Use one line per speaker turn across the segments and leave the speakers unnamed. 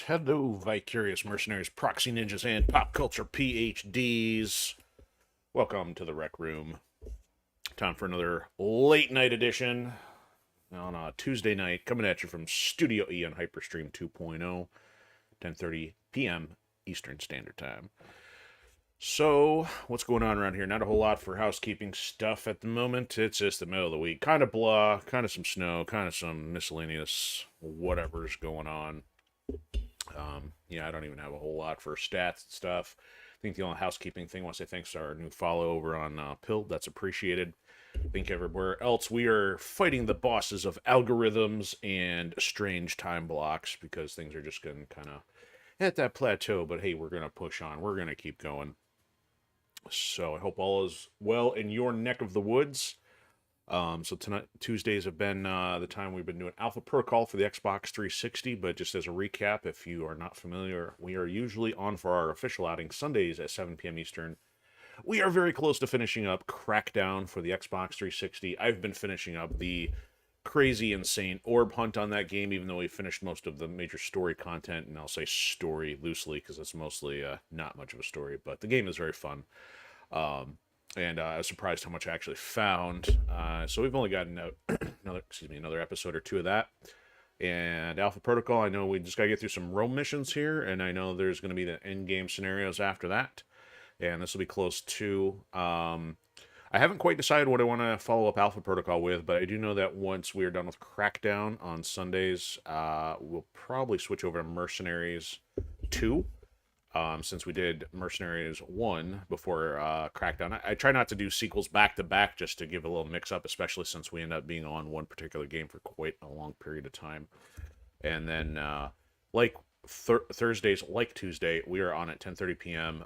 Hello, Vicarious Mercenaries, Proxy Ninjas, and Pop Culture PhDs. Welcome to the Rec Room. Time for another late night edition on a Tuesday night, coming at you from Studio E on Hyperstream 2.0, 10:30 p.m. Eastern Standard Time. So, what's going on around here? Not a whole lot for housekeeping stuff at the moment. It's just the middle of the week. Kind of blah, kind of some snow, kind of some miscellaneous whatever's going on. I don't even have a whole lot for stats and stuff. I think the only housekeeping thing I want to say thanks to our new follow over on Pilled. That's appreciated. I think everywhere else we are fighting the bosses of algorithms and strange time blocks because things are just going to kind of at that plateau. But hey, we're going to push on. We're going to keep going. So I hope all is well in your neck of the woods. So tonight, Tuesdays have been the time we've been doing Alpha Protocol for the Xbox 360, but just as a recap, if you are not familiar, we are usually on for our official outing Sundays at 7 p.m. Eastern. We are very close to finishing up Crackdown for the Xbox 360. I've been finishing up the crazy, insane orb hunt on that game, even though we finished most of the major story content, and I'll say story loosely because it's mostly not much of a story, but the game is very fun. And I was surprised how much I actually found. So we've only got another episode or two of that. And Alpha Protocol, I know we just got to get through some Rome missions here, and I know there's going to be the end game scenarios after that. And this will be close to. I haven't quite decided what I want to follow up Alpha Protocol with, but I do know that once we are done with Crackdown on Sundays, we'll probably switch over to Mercenaries 2. Since we did Mercenaries 1 before Crackdown. I try not to do sequels back-to-back just to give a little mix-up, especially since we end up being on one particular game for quite a long period of time. And then, Thursdays, like Tuesday, we are on at 10:30 p.m.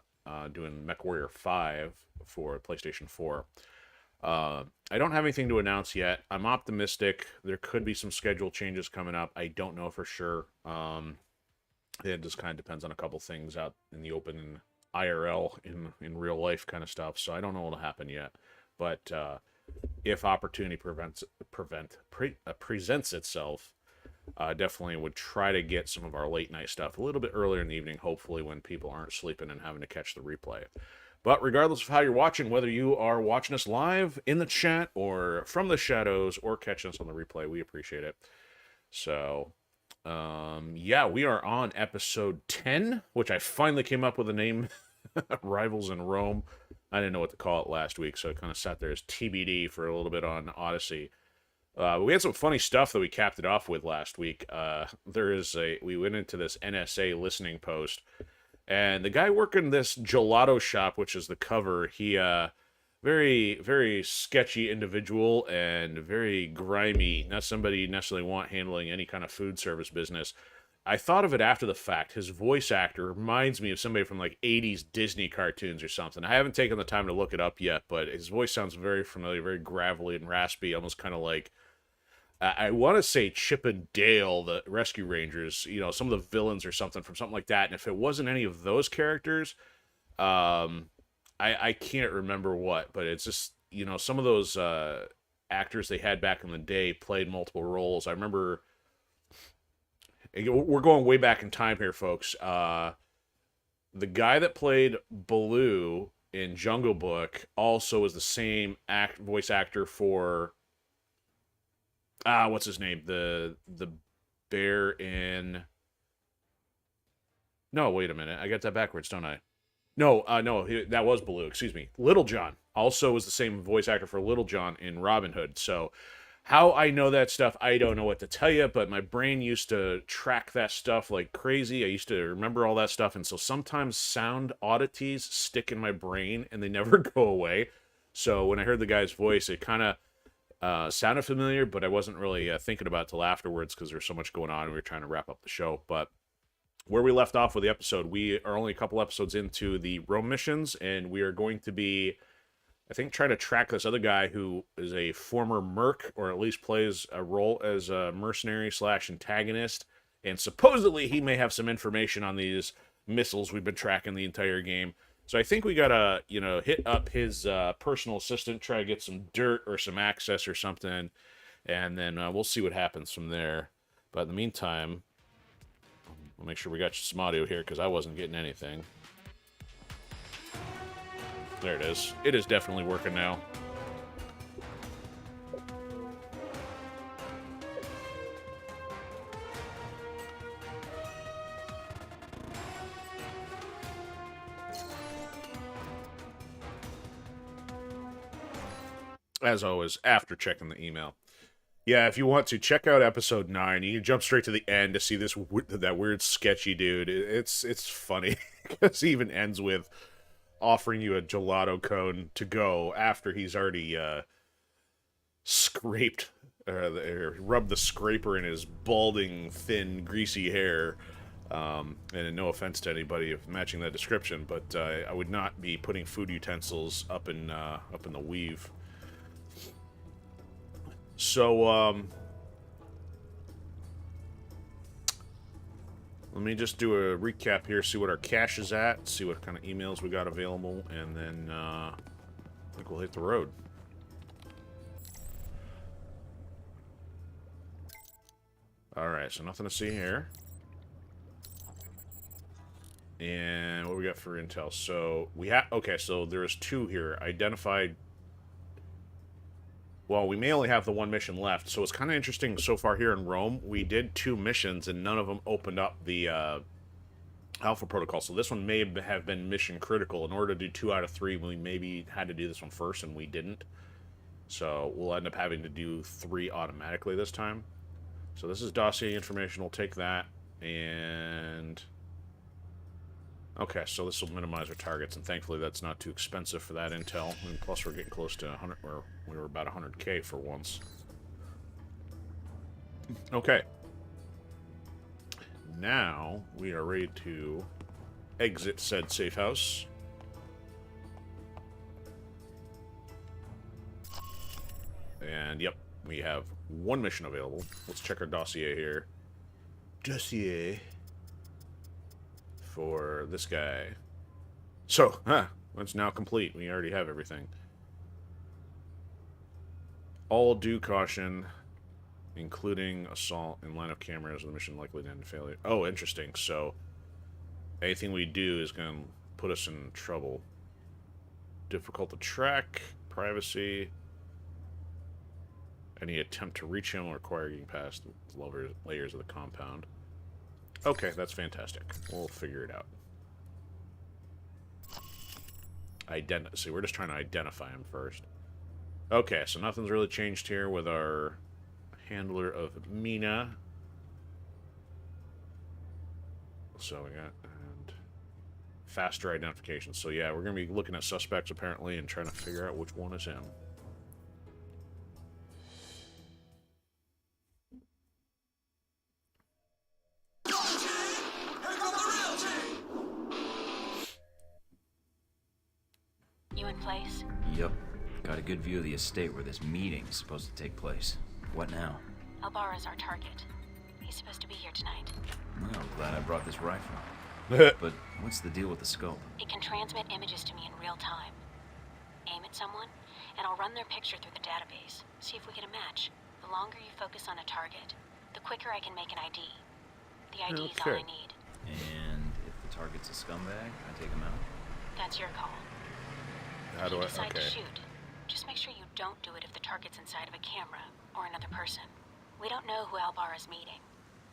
Doing MechWarrior 5 for PlayStation 4. I don't have anything to announce yet. I'm optimistic. There could be some schedule changes coming up. I don't know for sure. It just kind of depends on a couple things out in the open IRL in real life kind of stuff. So I don't know what'll happen yet. But if opportunity presents itself, definitely would try to get some of our late night stuff a little bit earlier in the evening, hopefully when people aren't sleeping and having to catch the replay. But regardless of how you're watching, whether you are watching us live in the chat or from the shadows or catching us on the replay, we appreciate it. So we are on episode 10, which I finally came up with a name, Rivals in Rome. I didn't know what to call it last week, so I kind of sat there as TBD for a little bit on Odysee. We had some funny stuff that we capped it off with last week. We went into this NSA listening post, and the guy working this gelato shop, which is the cover, he, very, very sketchy individual and very grimy. Not somebody you necessarily want handling any kind of food service business. I thought of it after the fact. His voice actor reminds me of somebody from like 80s Disney cartoons or something. I haven't taken the time to look it up yet, but his voice sounds very familiar, very gravelly and raspy, almost kind of like, I want to say Chip and Dale, the Rescue Rangers, some of the villains or something from something like that. And if it wasn't any of those characters, I can't remember what, but it's just, some of those actors they had back in the day played multiple roles. I remember, we're going way back in time here, folks. The guy that played Baloo in Jungle Book also is the same voice actor for, what's his name? The bear in... No, wait a minute. I got that backwards, don't I? No, that was Baloo, excuse me. Little John also was the same voice actor for Little John in Robin Hood. So how I know that stuff, I don't know what to tell you, but my brain used to track that stuff like crazy. I used to remember all that stuff, and so sometimes sound oddities stick in my brain, and they never go away. So when I heard the guy's voice, it kind of sounded familiar, but I wasn't really thinking about it till afterwards because there's so much going on, and we were trying to wrap up the show. But where we left off with the episode, we are only a couple episodes into the Rome missions, and we are going to be, I think, trying to track this other guy who is a former merc, or at least plays a role as a mercenary / antagonist, and supposedly he may have some information on these missiles we've been tracking the entire game. So I think we gotta, hit up his personal assistant, try to get some dirt or some access or something, and then we'll see what happens from there. But in the meantime... We'll make sure we got some audio here, because I wasn't getting anything. There it is. It is definitely working now. As always, after checking the email. Yeah, if you want to, check out episode 9. You can jump straight to the end to see that weird sketchy dude. It's funny, because he even ends with offering you a gelato cone to go after he's already scraped, or rubbed the scraper in his balding, thin, greasy hair. And no offense to anybody matching that description, but I would not be putting food utensils up in the weave. So, let me just do a recap here, see what our cache is at, see what kind of emails we got available, and then, I think we'll hit the road. Alright, so nothing to see here. And what we got for intel? So, we have, okay, so there's 2 here, identified. Well, we may only have the 1 mission left, so it's kind of interesting so far here in Rome. We did 2 missions, and none of them opened up the Alpha Protocol, so this one may have been mission critical. In order to do 2 out of 3, we maybe had to do this one first, and we didn't. So we'll end up having to do 3 automatically this time. So this is dossier information. We'll take that, and... Okay, so this will minimize our targets, and thankfully that's not too expensive for that intel. And plus we're getting close to 100, or we were about 100k for once. Okay. Now we are ready to exit said safe house. And yep, we have 1 mission available. Let's check our dossier here. Dossier. For this guy. So, it's now complete. We already have everything. All due caution, including assault and line of cameras, the mission likely to end in failure. Oh, interesting. So, anything we do is going to put us in trouble. Difficult to track, privacy. Any attempt to reach him will require getting past the lower layers of the compound. Okay, that's fantastic. We'll figure it out. See, we're just trying to identify him first. Okay, so nothing's really changed here with our handler of Mina. So we got faster identification. So yeah, we're going to be looking at suspects apparently and trying to figure out which one is him.
Place?
Yep. Got a good view of the estate where this meeting's supposed to take place. What now?
Albara's our target. He's supposed to be here tonight.
Well, glad I brought this rifle. But what's the deal with the scope?
It can transmit images to me in real time. Aim at someone, and I'll run their picture through the database. See if we get a match. The longer you focus on a target, the quicker I can make an ID. The ID is all I need.
And if the target's a scumbag, I take him out?
That's your call.
How do I?
Decide to shoot. Just make sure you don't do it if the target's inside of a camera or another person. We don't know who Albara's meeting,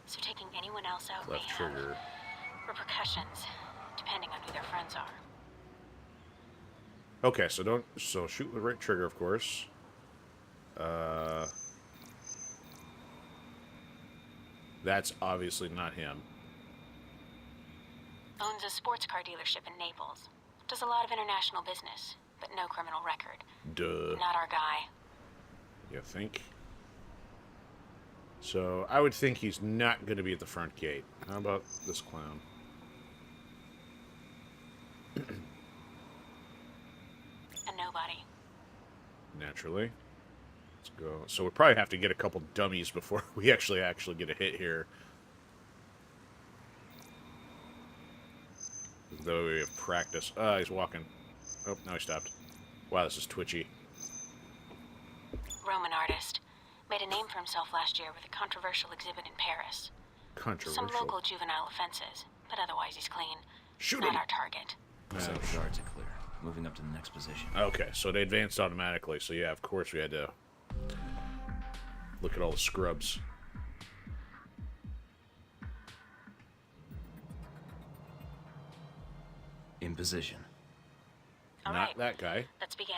so taking anyone else out may have repercussions, depending on who their friends are.
Okay, so shoot with the right trigger, of course. That's obviously not him.
Owns a sports car dealership in Naples. Does a lot of international business, but no criminal record.
Duh.
Not our guy.
You think? So, I would think he's not going to be at the front gate. How about this clown?
A nobody.
Naturally. Let's go. So, we'll probably have to get a couple dummies before we actually get a hit here. Though we have practice. He's walking. Oh, now he stopped. Wow, this is twitchy.
Roman artist. Made a name for himself last year with a controversial exhibit in Paris.
Controversial.
Some local juvenile offenses, but otherwise he's clean.
Shoot
Not
him!
our target.
So the guards are clear. Moving up to the next position.
Okay, so they advanced automatically, so yeah, of course we had to look at all the scrubs.
In position.
All
Not
right,
that guy.
let's begin.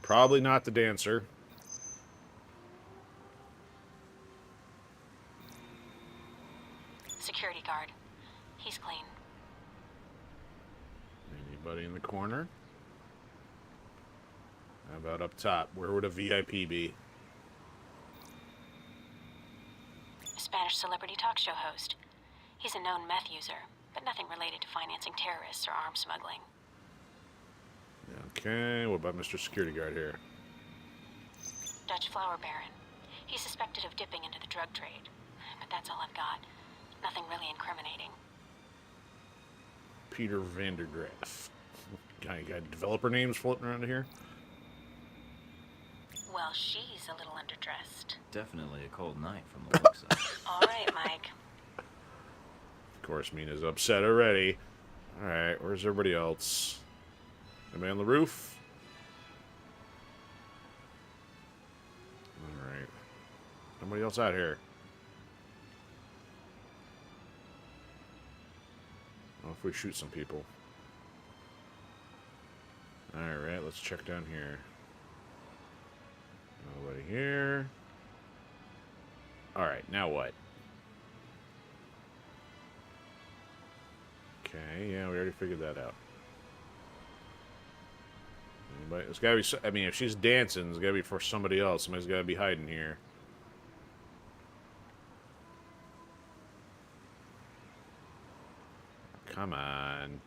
Probably not the dancer.
Security guard. He's clean.
Anybody in the corner? How about up top? Where would a VIP be?
Spanish celebrity talk show host. He's a known meth user, but nothing related to financing terrorists or arms smuggling.
Okay, what about Mr. Security Guard here?
Dutch flower baron. He's suspected of dipping into the drug trade, but that's all I've got. Nothing really incriminating.
Peter Vandergraff. Got developer names floating around here?
Well, she's a little underdressed.
Definitely a cold night from the looks of it.
All right, Mike.
Of course, Mina's upset already. Alright, where's everybody else? Anybody on the roof? Alright. Nobody else out here. What if we shoot some people? Alright, let's check down here. Nobody here. Alright, now what? Okay, yeah, we already figured that out. Anybody? It's gotta be. I mean, if she's dancing, it's gotta be for somebody else. Somebody's gotta be hiding here. Come on.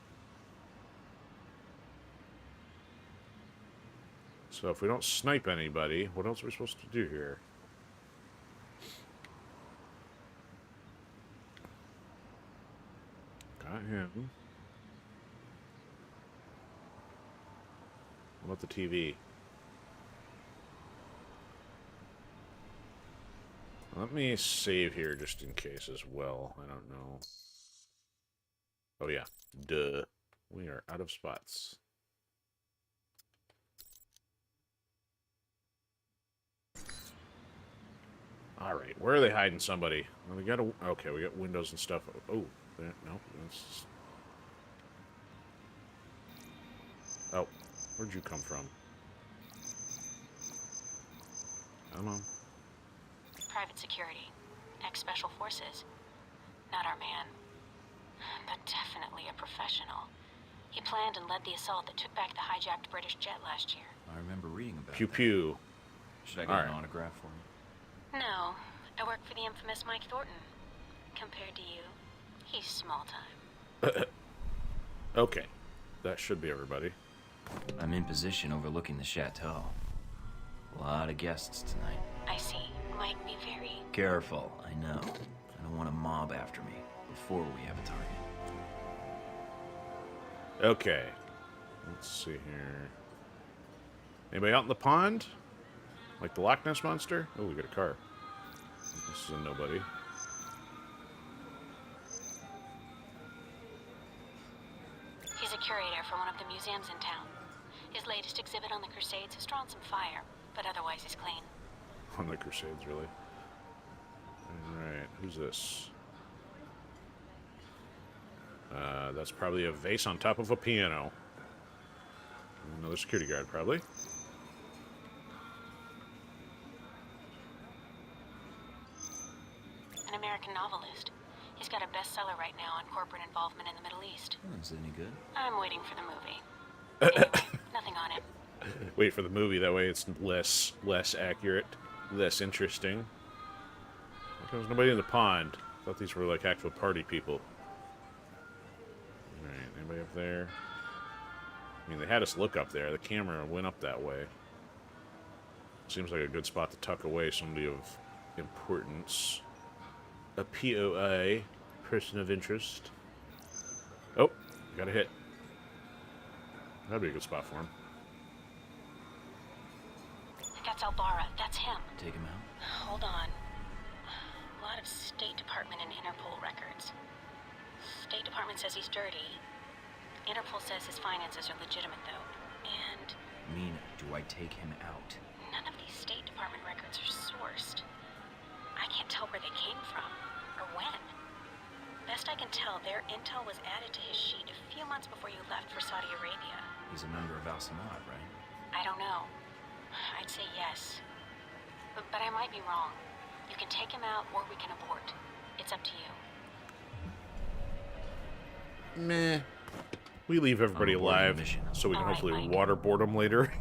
So if we don't snipe anybody, what else are we supposed to do here? Got him. What about the TV? Let me save here just in case as well. I don't know. Oh yeah, duh. We are out of spots. Alright, where are they hiding somebody? Well, we got a... Okay, we got windows and stuff. Oh, there, no. That's... Oh, where'd you come from? Come on.
Private security. Ex-special forces. Not our man. But definitely a professional. He planned and led the assault that took back the hijacked British jet last year.
I remember reading about
Pew
that.
pew.
Should I get an autograph for him?
No, I work for the infamous Mike Thornton. Compared to you, he's small time.
Okay. That should be everybody.
I'm in position overlooking the chateau. A lot of guests tonight.
I see. Mike, be very...
Careful, I know. I don't want a mob after me before we have a target.
Okay. Let's see here. Anybody out in the pond? Like the Loch Ness Monster? Oh, we got a car. This is a nobody.
He's a curator for one of the museums in town. His latest exhibit on the Crusades has drawn some fire, but otherwise he's clean.
On the Crusades, really? Alright, who's this? That's probably a vase on top of a piano. Another security guard, probably.
An American novelist. He's got a bestseller right now on corporate involvement in the Middle East.
Oh, is it any good?
I'm waiting for the movie. Anyway, nothing on him.
Wait for the movie, that way it's less accurate, less interesting. There was nobody in the pond. I thought these were like actual party people. Alright, anybody up there? I mean, they had us look up there. The camera went up that way. Seems like a good spot to tuck away somebody of importance. A POI, person of interest. Oh, got a hit. That'd be a good spot for him.
I've got That's Albara. That's him.
Take him out?
Hold on. A lot of State Department and Interpol records. State Department says he's dirty. Interpol says his finances are legitimate, though. And
Mina, do I take him out?
none of these State Department records are sourced. I can't tell where they came from, or when. Best I can tell, their intel was added to his sheet a few months before you left for Saudi Arabia.
He's a member of Al Samad, right?
I don't know. I'd say yes. But I might be wrong. You can take him out, or we can abort. It's up to you.
Meh. We leave everybody
I'm aborting the
alive
mission.
so we can
All right,
hopefully
Mike.
waterboard them later.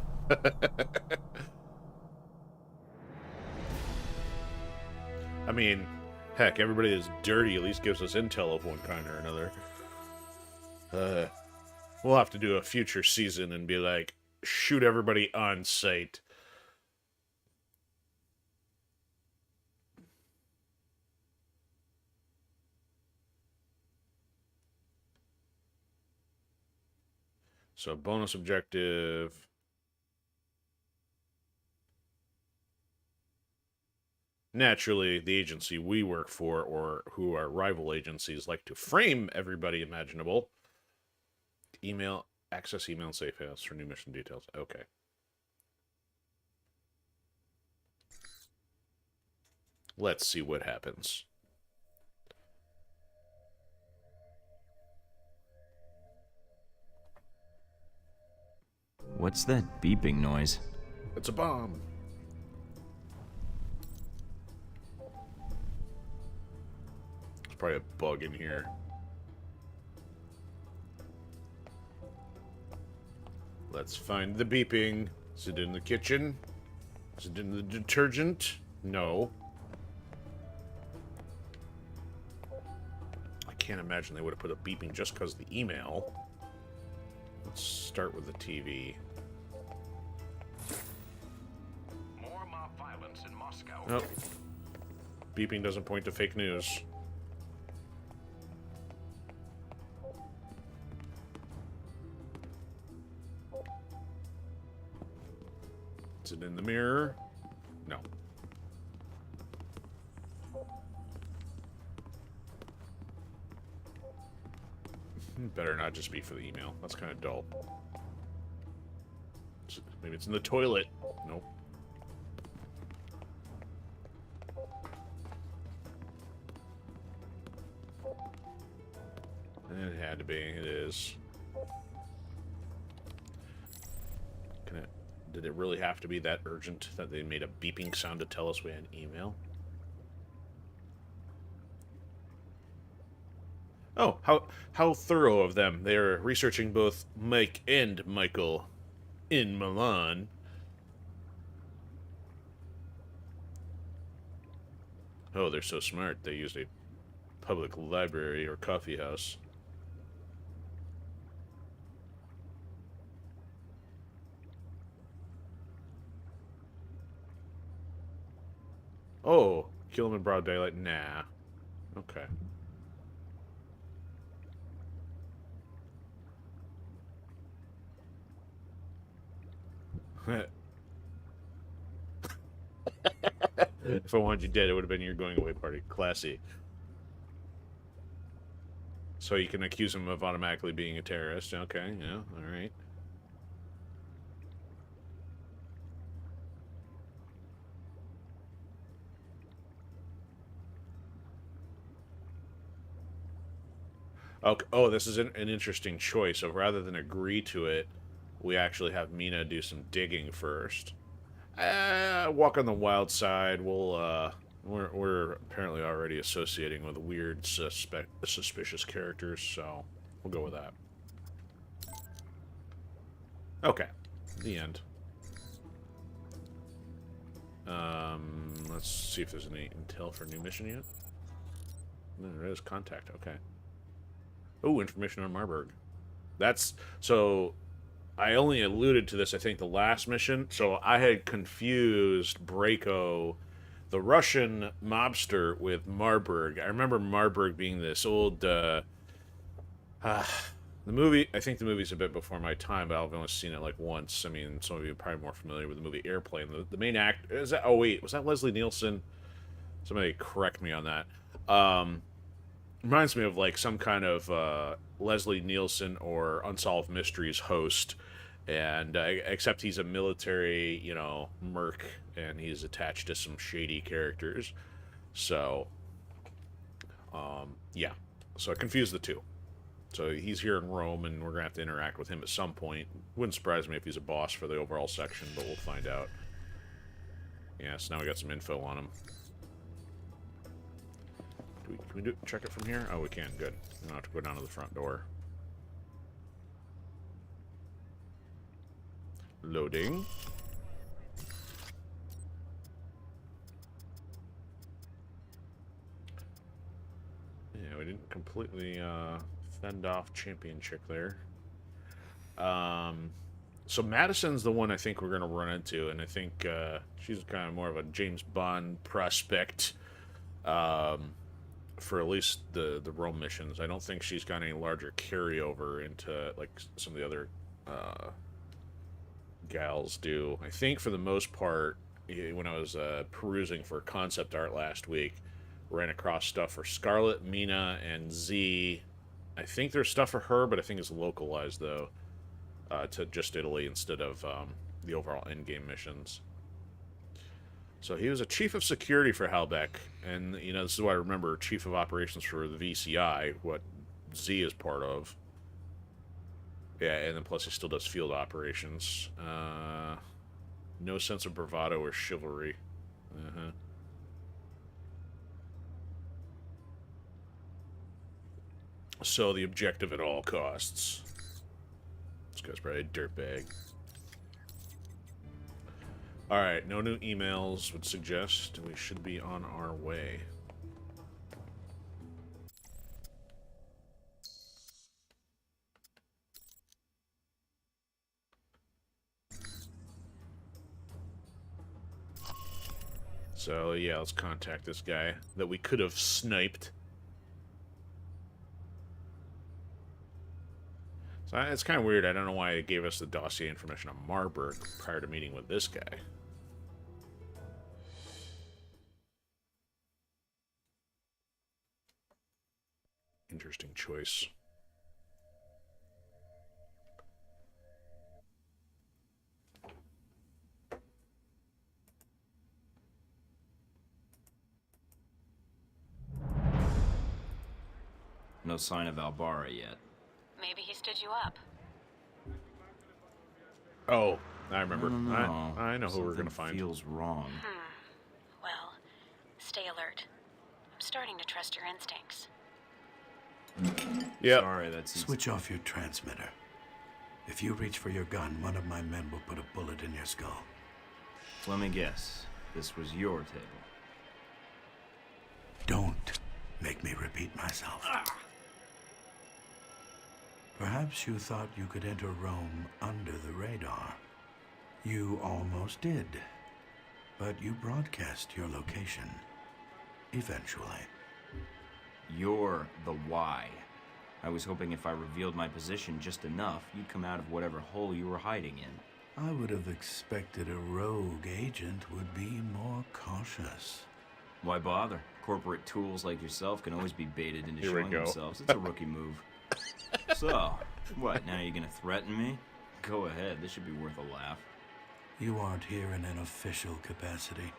I mean, heck, everybody that's dirty at least gives us intel of one kind or another. We'll have to do a future season and be like, shoot everybody on sight. So, bonus objective. Naturally, the agency we work for, or who are rival agencies, like to frame everybody imaginable. Email, access email and safe house for new mission details. Okay. Let's see what happens.
What's that beeping noise?
It's a bomb. There's probably a bug in here. Let's find the beeping. Is it in the kitchen? Is it in the detergent? No. I can't imagine they would have put a beeping just because of the email. Let's start with the TV.
More mob violence in Moscow.
Oh. Beeping doesn't point to fake news. Is it in the mirror? No. Better not just be for the email. That's kind of dull. Maybe it's in the toilet. Nope. It had to be. It is. Did it really have to be that urgent that they made a beeping sound to tell us we had an email? Oh, how thorough of them. They're researching both Mike and Michael in Milan. Oh, they're so smart. They used a public library or coffee house. Oh, kill him in broad daylight? Nah. Okay. If I wanted you dead, it would have been your going away party. Classy. So you can accuse him of automatically being a terrorist. Okay, yeah, alright. Okay. Oh, this is an interesting choice. So rather than agree to it, we actually have Mina do some digging first. Walk on the wild side. We're apparently already associating with weird, suspicious characters, so we'll go with that. Okay, the end. Let's see if there's any intel for new mission yet. There is contact. Okay. Oh, information on Marburg. That's so. I only alluded to this, I think, the last mission. So I had confused Braco, the Russian mobster, with Marburg. I remember Marburg being this old, The movie, I think the movie's a bit before my time, but I've only seen it like once. I mean, some of you are probably more familiar with the movie Airplane. The main act is that. Oh wait, was that Leslie Nielsen? Somebody correct me on that. Reminds me of like some kind of Leslie Nielsen or Unsolved Mysteries host, and except he's a military, merc, and he's attached to some shady characters. So, yeah. So I confused the two. So he's here in Rome, and we're going to have to interact with him at some point. Wouldn't surprise me if he's a boss for the overall section, but we'll find out. Yeah, so now we got some info on him. Can we check it from here? Oh, we can. Good. We don't have to go down to the front door. Loading. Yeah, we didn't completely fend off Champion Chick there. So Madison's the one I think we're going to run into, and I think she's kind of more of a James Bond prospect for at least the Rome missions. I don't think she's got any larger carryover into like some of the other gals do. I think for the most part, when I was perusing for concept art last week, ran across stuff for Scarlet, Mina, and Z. I think there's stuff for her, but I think it's localized though to just Italy instead of the overall endgame missions. So he was a chief of security for Halbeck, and this is what I remember: chief of operations for the VCI, what Z is part of. Yeah, and then plus he still does field operations. No sense of bravado or chivalry. So the objective at all costs. This guy's probably a dirtbag. Alright, no new emails would suggest we should be on our way. So yeah, let's contact this guy that we could have sniped. So it's kind of weird. I don't know why it gave us the dossier information on Marburg prior to meeting with this guy. Interesting choice.
No sign of Albara yet.
Maybe he stood you up.
Oh, I remember.
No.
I know who we're gonna find.
Feels wrong.
Well, stay alert. I'm starting to trust your instincts.
Yeah.
Sorry, that's
Switch off your transmitter. If you reach for your gun, one of my men will put a bullet in your skull.
Let me guess. This was your table.
Don't make me repeat myself. Perhaps you thought you could enter Rome under the radar. You almost did. But you broadcast your location. Eventually.
You're the why. I was hoping if I revealed my position just enough, you'd come out of whatever hole you were hiding in.
I would have expected a rogue agent would be more cautious.
Why bother? Corporate tools like yourself can always be baited into
Here we
showing
go.
themselves. It's a rookie move. So, what, now you're gonna threaten me? Go ahead, this should be worth a laugh.
You aren't here in an official capacity.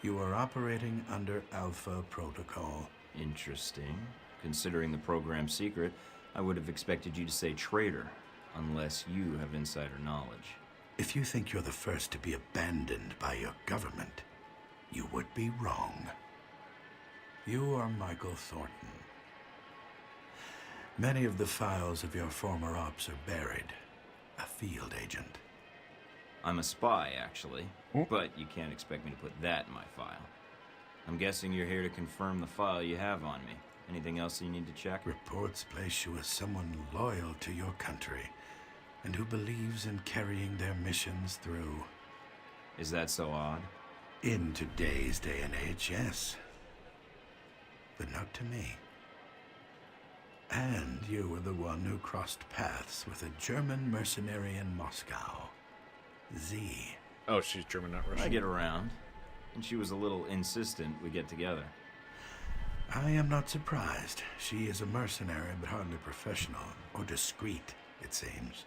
You are operating under Alpha Protocol.
Interesting. Considering the program's secret, I would have expected you to say traitor, unless you have insider knowledge.
If you think you're the first to be abandoned by your government, you would be wrong. You are Michael Thornton. Many of the files of your former ops are buried. A field agent.
I'm a spy, actually, but you can't expect me to put that in my file. I'm guessing you're here to confirm the file you have on me. Anything else you need to check?
Reports place you as someone loyal to your country and who believes in carrying their missions through.
Is that so odd?
In today's day and age, yes. But not to me. And you were the one who crossed paths with a German mercenary in Moscow. Z.
Oh, she's German, not Russian.
I get around, and she was a little insistent we get together.
I am not surprised. She is a mercenary, but hardly professional, or discreet, it seems.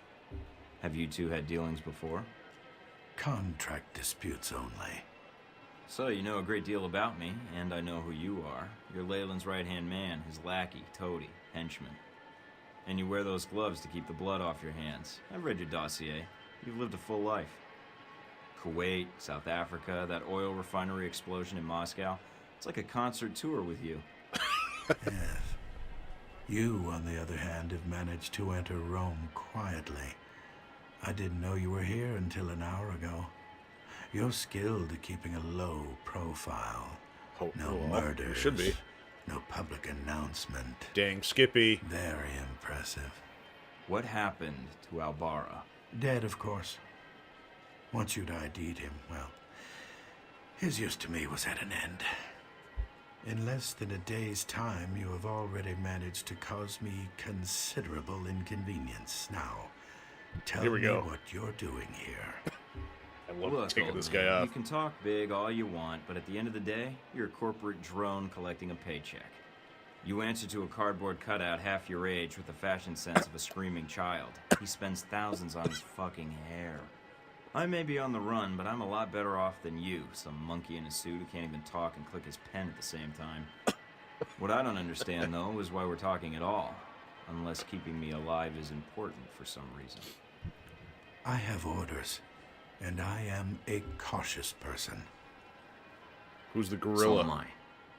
Have you two had dealings before?
Contract disputes only.
So you know a great deal about me, and I know who you are. You're Leyland's right-hand man, his lackey, toady, henchman. And you wear those gloves to keep the blood off your hands. I've read your dossier. You've lived a full life. Kuwait, South Africa, that oil refinery explosion in Moscow. It's like a concert tour with you.
Yes. You, on the other hand, have managed to enter Rome quietly. I didn't know you were here until an hour ago. You're skilled at keeping a low profile. No murders.
Should be.
No public announcement.
Dang, Skippy.
Very impressive.
What happened to Albara?
Dead, of course. Once you'd ID'd him, well, his use to me was at an end. In less than a day's time, you have already managed to cause me considerable inconvenience. Now, tell me what you're doing here.
I love
Look,
taking
old
this
man,
guy off.
You can talk big all you want, but at the end of the day, you're a corporate drone collecting a paycheck. You answer to a cardboard cutout half your age with the fashion sense of a screaming child. He spends thousands on his fucking hair. I may be on the run, but I'm a lot better off than you, some monkey in a suit who can't even talk and click his pen at the same time. What I don't understand, though, is why we're talking at all. Unless keeping me alive is important for some reason.
I have orders, and I am a cautious person.
Who's the
So
gorilla?
am I.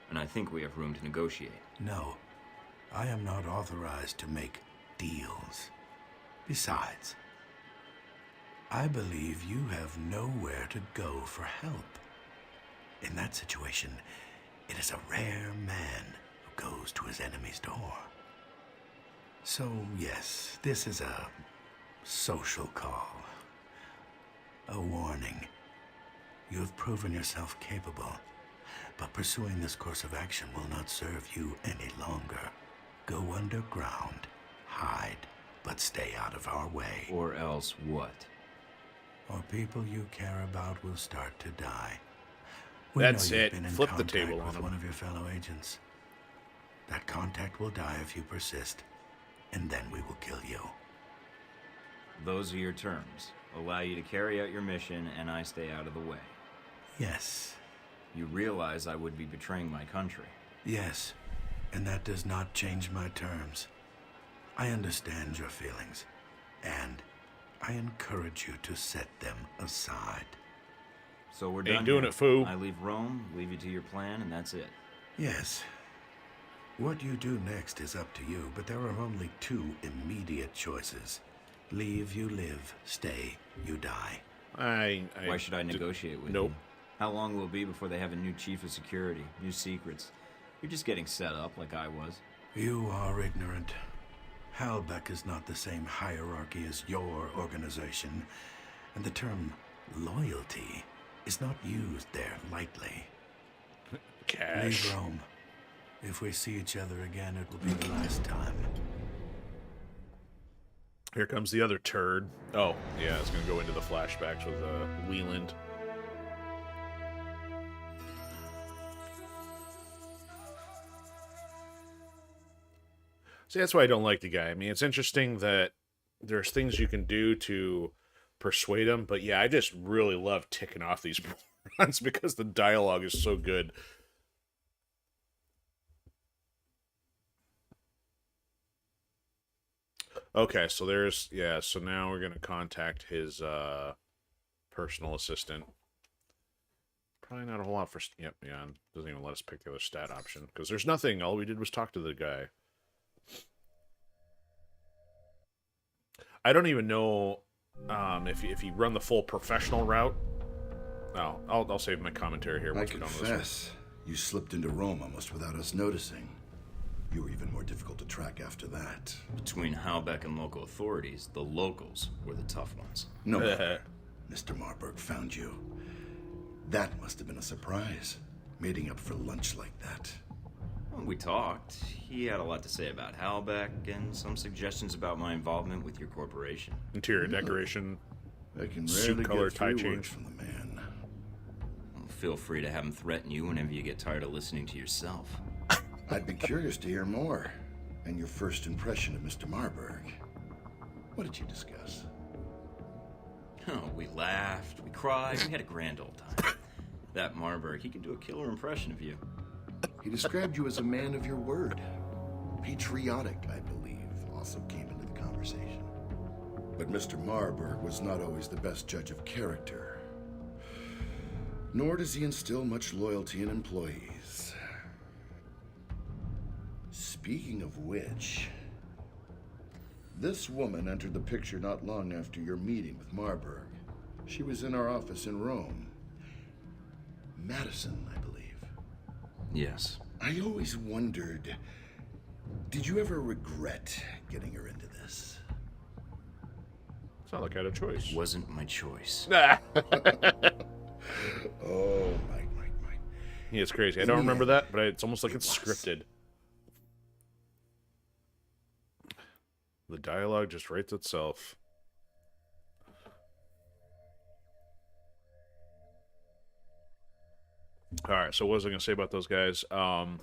And I think we have room to negotiate.
No, I am not authorized to make deals. Besides, I believe you have nowhere to go for help. In that situation, it is a rare man who goes to his enemy's door. So, yes, this is a social call. A warning. You have proven yourself capable, but pursuing this course of action will not serve you any longer. Go underground, hide, but stay out of our way.
Or else what?
Or people you care about will start to die.
That's
know you've
it.
Been in
Flip the
contact
table on
with
him.
one of your fellow agents. That contact will die if you persist, and then we will kill you.
Those are your terms. Allow you to carry out your mission, and I stay out of the way.
Yes.
You realize I would be betraying my country.
Yes, and that does not change my terms. I understand your feelings, and I encourage you to set them aside.
So we're done.
Ain't doing
here.
it, fool.
I leave Rome, leave you to your plan, and that's it.
Yes. What you do next is up to you, but there are only two immediate choices. Leave, you live. Stay, you die.
Why should I negotiate with
Nope.
you? How long will it be before they have a new chief of security, new secrets? You're just getting set up like I was.
You are ignorant. Halbeck is not the same hierarchy as your organization, and the term loyalty is not used there lightly.
Cash.
Leave Rome. If we see each other again, it will be the last time.
Here comes the other turd. Oh, yeah, it's going to go into the flashbacks with Wieland. See, that's why I don't like the guy. I mean, it's interesting that there's things you can do to persuade him, but yeah, I just really love ticking off these morons because the dialogue is so good. Okay, so there's, yeah, so now we're going to contact his personal assistant. Probably not a whole lot for, yep, yeah, doesn't even let us pick the other stat option, because there's nothing, all we did was talk to the guy. I don't even know if you run the full professional route. No, I'll save my commentary here.
I
Once we're done with this
confess, you slipped into Rome almost without us noticing. You were even more difficult to track after that.
Between Halbeck and local authorities, the locals were the tough ones.
No matter. Mr. Marburg found you. That must have been a surprise, meeting up for lunch like that.
We talked. He had a lot to say about Halbeck and some suggestions about my involvement with your corporation.
Interior decoration.
I can
Suit
rarely
color,
get
tie
3
change.
words from the man.
Well, feel free to have him threaten you whenever you get tired of listening to yourself.
I'd be curious to hear more. And your first impression of Mr. Marburg. What did you discuss?
Oh, we laughed, we cried, we had a grand old time. That Marburg, he can do a killer impression of you.
He described you as a man of your word. Patriotic, I believe, also came into the conversation. But Mr. Marburg was not always the best judge of character. Nor does he instill much loyalty in employees. Speaking of which, this woman entered the picture not long after your meeting with Marburg. She was in our office in Rome. Madison, I believe.
Yes.
I always wondered, did you ever regret getting her into this?
It's not like I had a choice.
It wasn't my choice.
Ah.
Oh, Mike.
Yeah, it's crazy. I don't remember that, but it's almost like it's scripted. The dialogue just writes itself. Alright, so what was I going to say about those guys? Okay,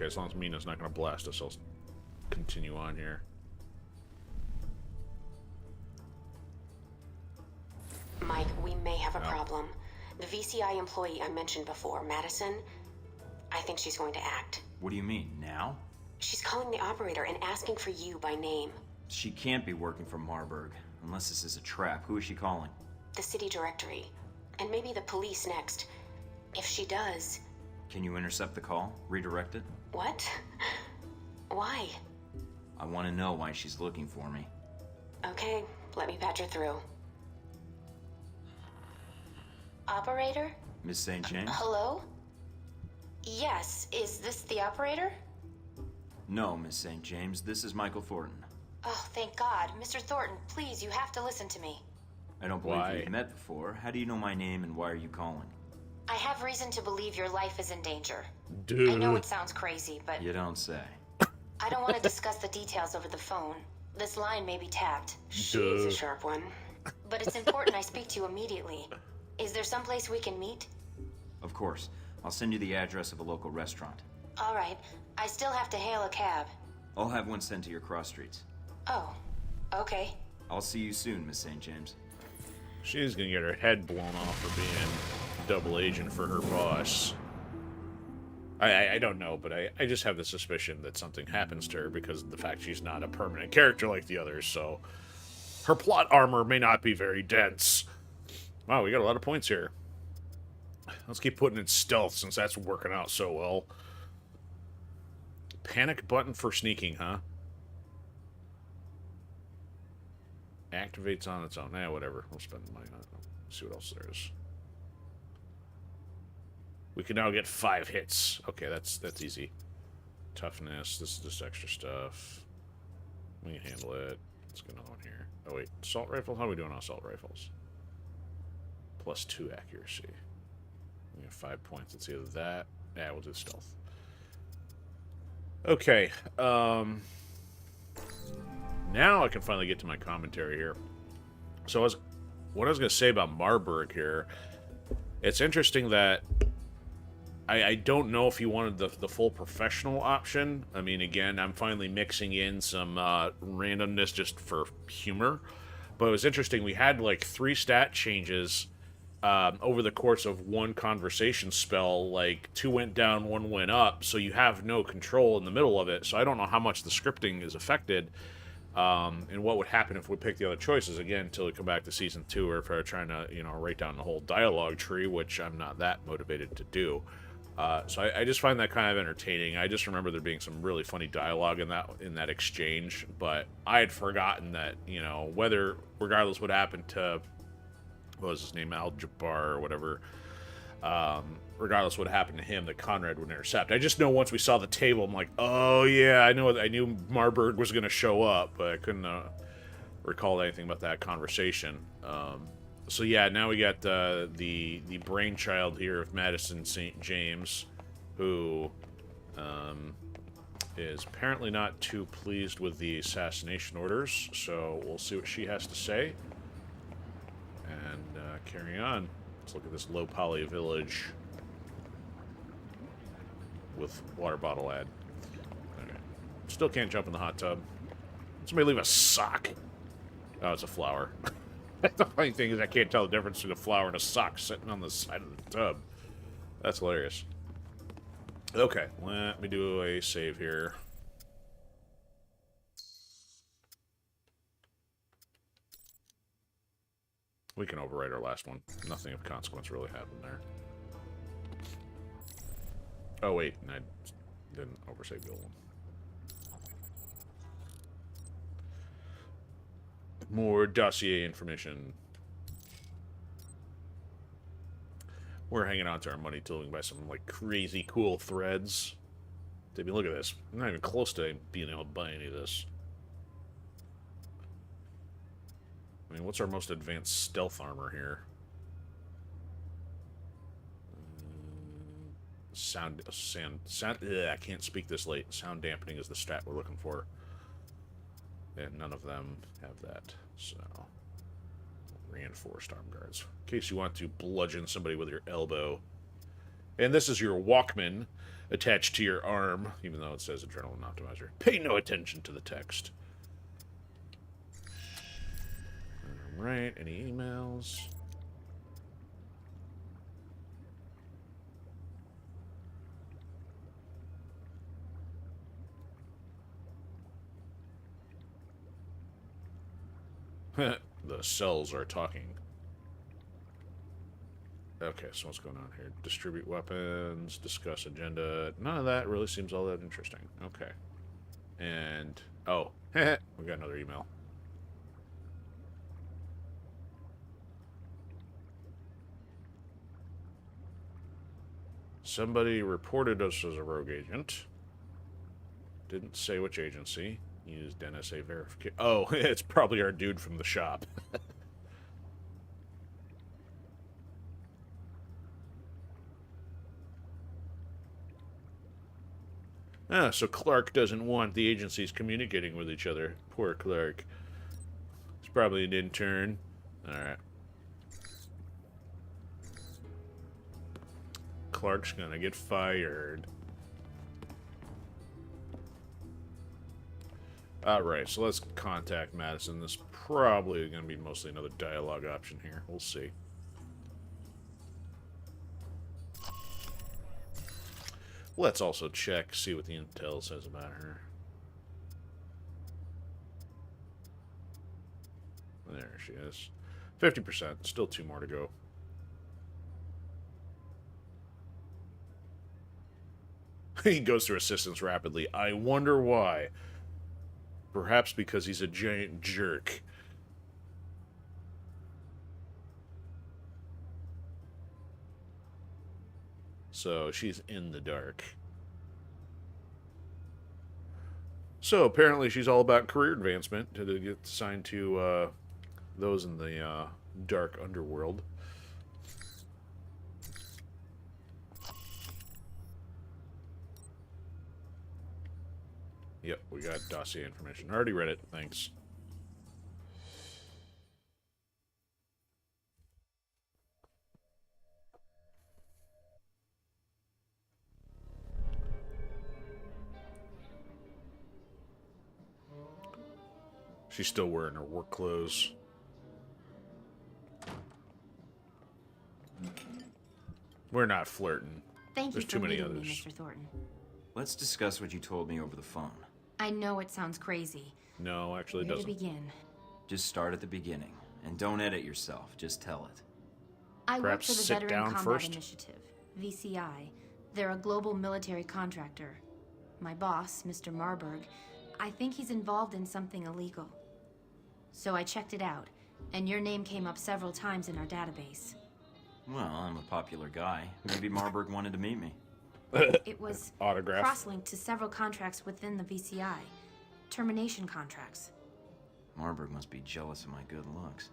as long as Mina's not going to blast us, I'll continue on here.
Mike, we may have a problem. The VCI employee I mentioned before, Madison, I think she's going to act.
What do you mean, now?
She's calling the operator and asking for you by name.
She can't be working for Marburg, unless this is a trap. Who is she calling?
The city directory. And maybe the police next. If she does...
Can you intercept the call? Redirect it?
What? Why?
I want to know why she's looking for me.
Okay, let me patch her through. Operator?
Miss St. James?
Hello? Yes, is this the operator?
No, Miss St. James. This is Michael Thornton.
Oh, thank God. Mr. Thornton, please, you have to listen to me.
I don't believe
Why?
we've met before. How do you know my name and why are you calling?
I have reason to believe your life is in danger.
Dude.
I know it sounds crazy, but
You don't say.
I don't want to discuss the details over the phone. This line may be tapped. She's a sharp one. But it's important I speak to you immediately. Is there someplace we can meet?
Of course. I'll send you the address of a local restaurant.
All right. I still have to hail a cab.
I'll have one sent to your cross streets.
Oh, okay.
I'll see you soon, Miss St. James.
She's gonna get her head blown off for being double agent for her boss. I don't know, but I just have the suspicion that something happens to her because of the fact she's not a permanent character like the others, so her plot armor may not be very dense. Wow, we got a lot of points here. Let's keep putting in stealth since that's working out so well. Panic button for sneaking, huh? Activates on its own. Whatever. We'll spend the money on it. Let's see what else there is. We can now get 5 hits. Okay, that's easy. Toughness. This is just extra stuff. We can handle it. Let's get another one here. Oh wait, assault rifle. How are we doing on assault rifles? +2 accuracy. We have 5 points. It's either that. Yeah, we'll do stealth. Okay. Now I can finally get to my commentary here. So what I was going to say about Marburg here, it's interesting that I don't know if he wanted the full professional option. I mean, again, I'm finally mixing in some randomness just for humor. But it was interesting. We had like 3 stat changes over the course of one conversation spell. Like 2 went down, 1 went up. So you have no control in the middle of it. So I don't know how much the scripting is affected. And what would happen if we pick the other choices again until we come back to season 2, or if I were trying to, write down the whole dialogue tree, which I'm not that motivated to do. So I just find that kind of entertaining. I just remember there being some really funny dialogue in that exchange, but I had forgotten that, regardless what happened to, what was his name, Al-Jabbar or whatever, regardless what happened to him, that Conrad would intercept. I just know once we saw the table, I'm like, oh yeah, I knew Marburg was going to show up, but I couldn't recall anything about that conversation. So yeah, now we got the brainchild here of Madison St. James, who is apparently not too pleased with the assassination orders, so we'll see what she has to say. And carry on. Let's look at this low poly village with water bottle ad. Okay. Still can't jump in the hot tub. Somebody leave a sock. Oh, it's a flower. The funny thing is I can't tell the difference between a flower and a sock sitting on the side of the tub. That's hilarious. Okay, let me do a save here. We can overwrite our last one. Nothing of consequence really happened there. Oh, wait, I didn't oversave the old one. More dossier information. We're hanging on to our money till we can buy some, like, crazy cool threads. I mean, look at this. I'm not even close to being able to buy any of this. I mean, what's our most advanced stealth armor here? Sound. I can't speak this late. Sound dampening is the stat we're looking for. And none of them have that, so... Reinforced arm guards. In case you want to bludgeon somebody with your elbow. And this is your Walkman attached to your arm, even though it says Adrenaline Optimizer. Pay no attention to the text. Alright, any emails? The cells are talking. Okay, so what's going on here? Distribute weapons, discuss agenda. None of that really seems all that interesting. Okay. And, oh, we got another email. Somebody reported us as a rogue agent. Didn't say which agency. Used NSA verification. Oh, it's probably our dude from the shop. So Clark doesn't want the agencies communicating with each other. Poor Clark. He's probably an intern. Alright. Clark's gonna get fired. Alright, so let's contact Madison. This is probably going to be mostly another dialogue option here. We'll see. Let's also check, see what the intel says about her. There she is. 50%. Still 2 more to go. He goes through assistance rapidly. I wonder why. Perhaps because he's a giant jerk. So she's in the dark. So apparently she's all about career advancement to get assigned to those in the dark underworld. Yep, we got dossier information. I already read it, thanks. She's still wearing her work clothes. We're not flirting.
Thank you
There's too
for
many
meeting me,
others.
Mr. Thornton.
Let's discuss what you told me over the phone.
I know it sounds crazy.
No, actually it
Where to
doesn't.
begin?
Just start at the beginning. And don't edit yourself, just tell it.
I work
Perhaps
for the
sit
Veteran
down
Combat
first?
Initiative, VCI. They're a global military contractor. My boss, Mr. Marburg, I think he's involved in something illegal. So I checked it out, and your name came up several times in our database.
Well, I'm a popular guy. Maybe Marburg wanted to meet me.
It was
Autograph.
cross-linked to several contracts within the VCI. Termination contracts.
Marburg must be jealous of my good looks.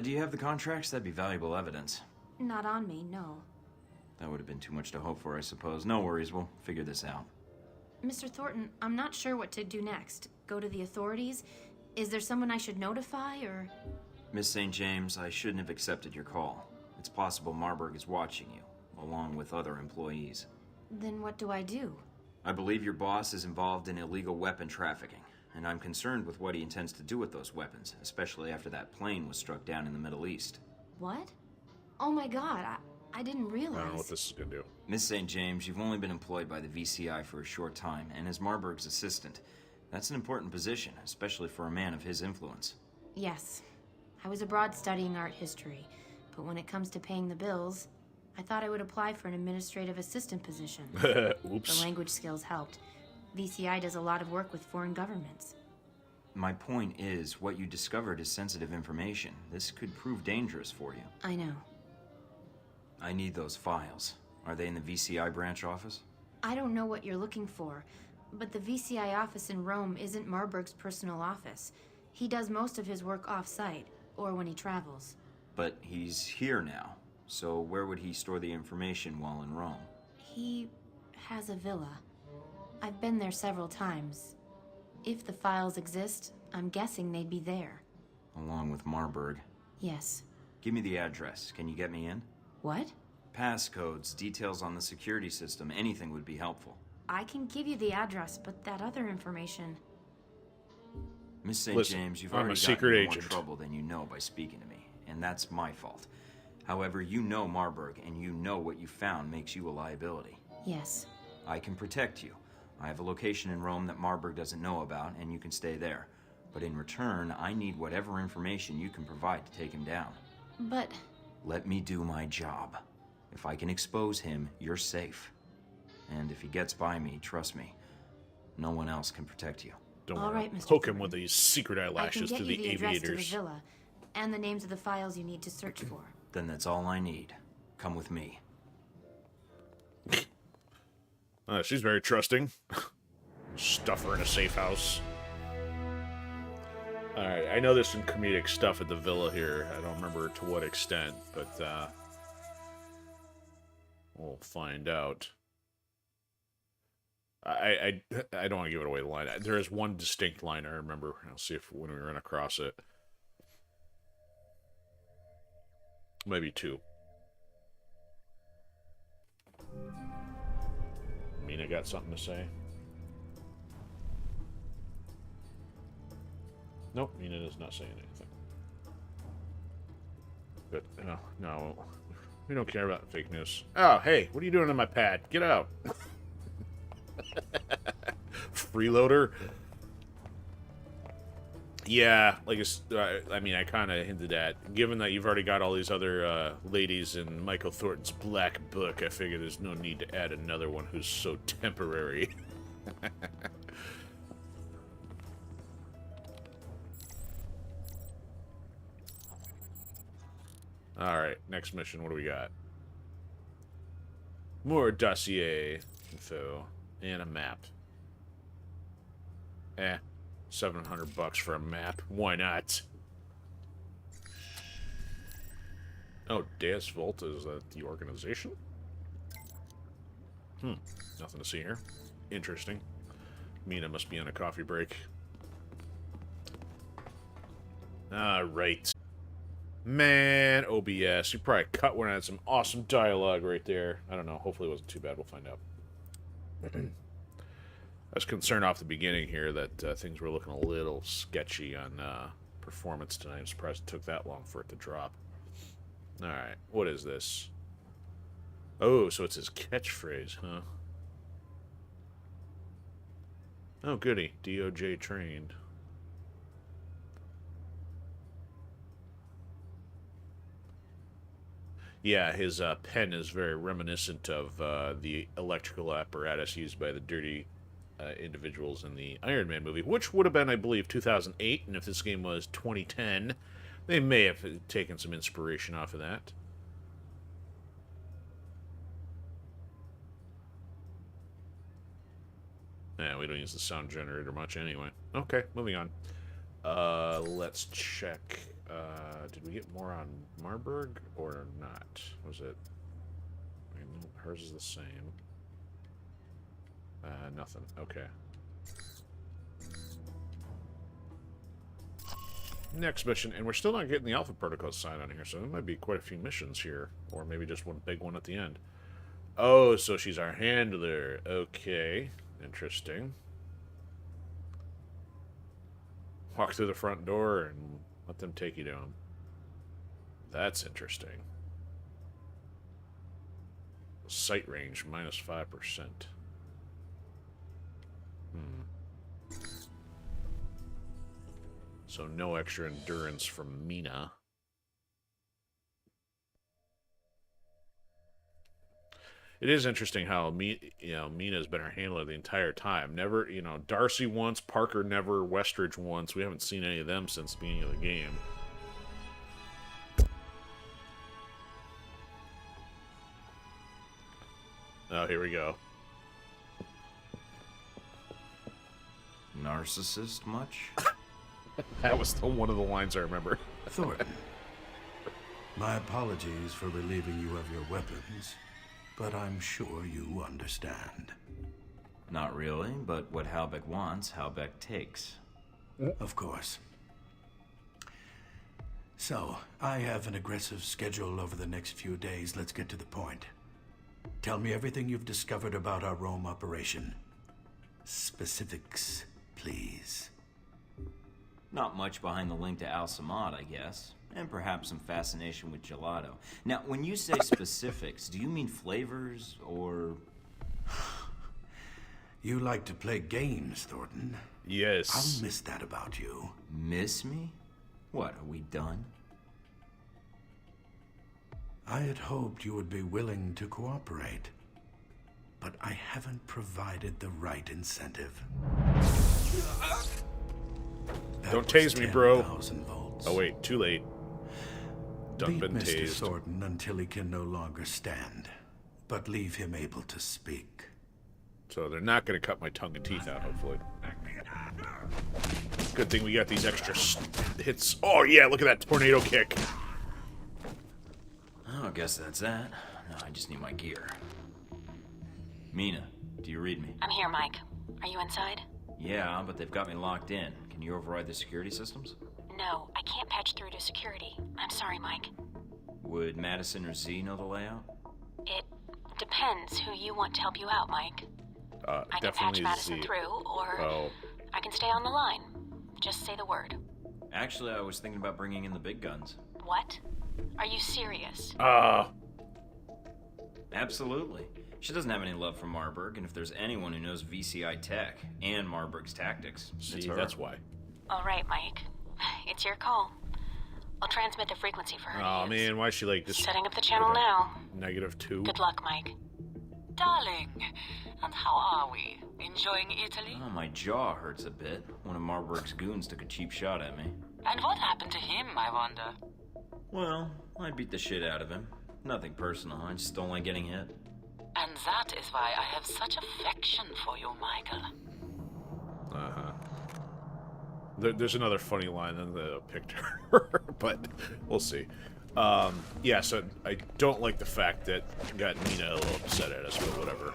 Do you have the contracts? That'd be valuable evidence.
Not on me, no.
That would have been too much to hope for, I suppose. No worries, we'll figure this out.
Mr. Thornton, I'm not sure what to do next. Go to the authorities? Is there someone I should notify, or...?
Miss St. James, I shouldn't have accepted your call. It's possible Marburg is watching you, along with other employees.
Then what do I do?
I believe your boss is involved in illegal weapon trafficking, and I'm concerned with what he intends to do with those weapons, especially after that plane was struck down in the Middle East.
What? Oh my god, I didn't realize.
I don't know what this is going to do.
Miss St. James, you've only been employed by the VCI for a short time, and as Marburg's assistant, that's an important position, especially for a man of his influence.
Yes. I was abroad studying art history, but when it comes to paying the bills, I thought I would apply for an administrative assistant position.
Oops.
The language skills helped. VCI does a lot of work with foreign governments.
My point is, what you discovered is sensitive information. This could prove dangerous for you.
I know.
I need those files. Are they in the VCI branch office?
I don't know what you're looking for, but the VCI office in Rome isn't Marburg's personal office. He does most of his work off-site, or when he travels.
But he's here now, so where would he store the information while in Rome?
He has a villa. I've been there several times. If the files exist, I'm guessing they'd be there.
Along with Marburg.
Yes.
Give me the address. Can you get me in?
What?
Passcodes, details on the security system, anything would be helpful.
I can give you the address, but that other information...
Miss St.
Listen,
James, you've
I'm
already
a secret
gotten in more
agent.
trouble than you know by speaking to me, and that's my fault. However, you know Marburg, and you know what you found makes you a liability.
Yes.
I can protect you. I have a location in Rome that Marburg doesn't know about, and you can stay there. But in return, I need whatever information you can provide to take him down.
But...
Let me do my job. If I can expose him, you're safe. And if he gets by me, trust me, no one else can protect you.
Don't
All
worry.
right, Mr.
Poke him
Thornton.
with these secret
I can
eyelashes
get
to
you
the
the address to the
aviators.
villa, and the names of the files you need to search for.
Then that's all I need. Come with me.
She's very trusting. Stuff her in a safe house. Alright, I know there's some comedic stuff at the villa here. I don't remember to what extent, but we'll find out. I don't want to give it away the line. There is one distinct line I remember. I'll see if when we run across it. Maybe two. Mina got something to say? Nope, Mina is not saying anything. But, no, we don't care about fake news. Oh, hey, what are you doing on my pad? Get out. Freeloader? Yeah, like, I mean, I kind of hinted at. Given that you've already got all these other ladies in Michael Thornton's Black Book, I figure there's no need to add another one who's so temporary. Alright, next mission, what do we got? More dossier info and a map. 700 bucks for a map. Why not? Oh, Deus Volta, is that the organization? Nothing to see here. Interesting. Mina must be on a coffee break. Alright. Man, OBS. You probably cut one out of some awesome dialogue right there. I don't know. Hopefully it wasn't too bad. We'll find out. I was concerned off the beginning here that things were looking a little sketchy on performance tonight. I'm surprised it took that long for it to drop. Alright, what is this? Oh, so it's his catchphrase, huh? Oh, goody. DOJ trained. Yeah, his pen is very reminiscent of the electrical apparatus used by the dirty individuals in the Iron Man movie, which would have been, I believe, 2008, and if this game was 2010, they may have taken some inspiration off of that. Yeah, we don't use the sound generator much anyway. Okay, moving on. Let's check. Did we get more on Marburg or not? Was it Hers is the same. Nothing. Okay. Next mission, and we're still not getting the Alpha Protocol sign on here, so there might be quite a few missions here, or maybe just one big one at the end. Oh, so she's our handler. Okay, interesting. Walk through the front door and let them take you down. That's interesting. Sight range minus 5%. So no extra endurance from Mina. It is interesting how Mina's been our handler the entire time. Never, Darcy once, Parker never, Westridge once. We haven't seen any of them since the beginning of the game. Oh, here we go.
Narcissist much?
That was one of the lines I remember.
Thornton, my apologies for relieving you of your weapons, but I'm sure you understand.
Not really, but what Halbeck wants, Halbeck takes.
Of course. So, I have an aggressive schedule over the next few days. Let's get to the point. Tell me everything you've discovered about our Rome operation. Specifics, please.
Not much behind the link to Al Samad, I guess. And perhaps some fascination with gelato. Now, when you say specifics, do you mean flavors, or...
You like to play games, Thornton.
Yes.
I'll miss that about you.
Miss me? What, are we done?
I had hoped you would be willing to cooperate, but I haven't provided the right incentive.
Don't tase me, bro.
10,000 volts.
Oh wait, too late. Done
Beat
been
Mr.
tased.
Thornton until he can no longer stand, but leave him able to speak.
So they're not going to cut my tongue and teeth out, hopefully. Good thing we got these extra hits. Oh yeah, look at that tornado kick.
Oh, I guess that's that. No, I just need my gear. Mina, do you read me?
I'm here, Mike. Are you inside?
Yeah, but they've got me locked in. Can you override the security systems?
No, I can't patch through to security. I'm sorry, Mike.
Would Madison or Z know the layout?
It depends who you want to help you out, Mike. I can patch
Definitely
Madison
Z.
through, or
Oh.
I can stay on the line. Just say the word.
Actually, I was thinking about bringing in the big guns.
What? Are you serious?
Absolutely. She doesn't have any love for Marburg, and if there's anyone who knows VCI tech and Marburg's tactics, it's
See,
her.
that's why.
All right, Mike. It's your call. I'll transmit the frequency for her to
Oh
use.
man, why is she like this?
Setting up the channel now.
-2.
Good luck, Mike.
Darling, and how are we? Enjoying Italy?
Oh, my jaw hurts a bit. One of Marburg's goons took a cheap shot at me.
And what happened to him, I wonder?
Well, I beat the shit out of him. Nothing personal, I just don't like getting hit.
And that is why I have such affection for you, Michael.
Uh-huh. There's another funny line in the picture, but we'll see. Yeah, so I don't like the fact that got Nina a little upset at us, but whatever.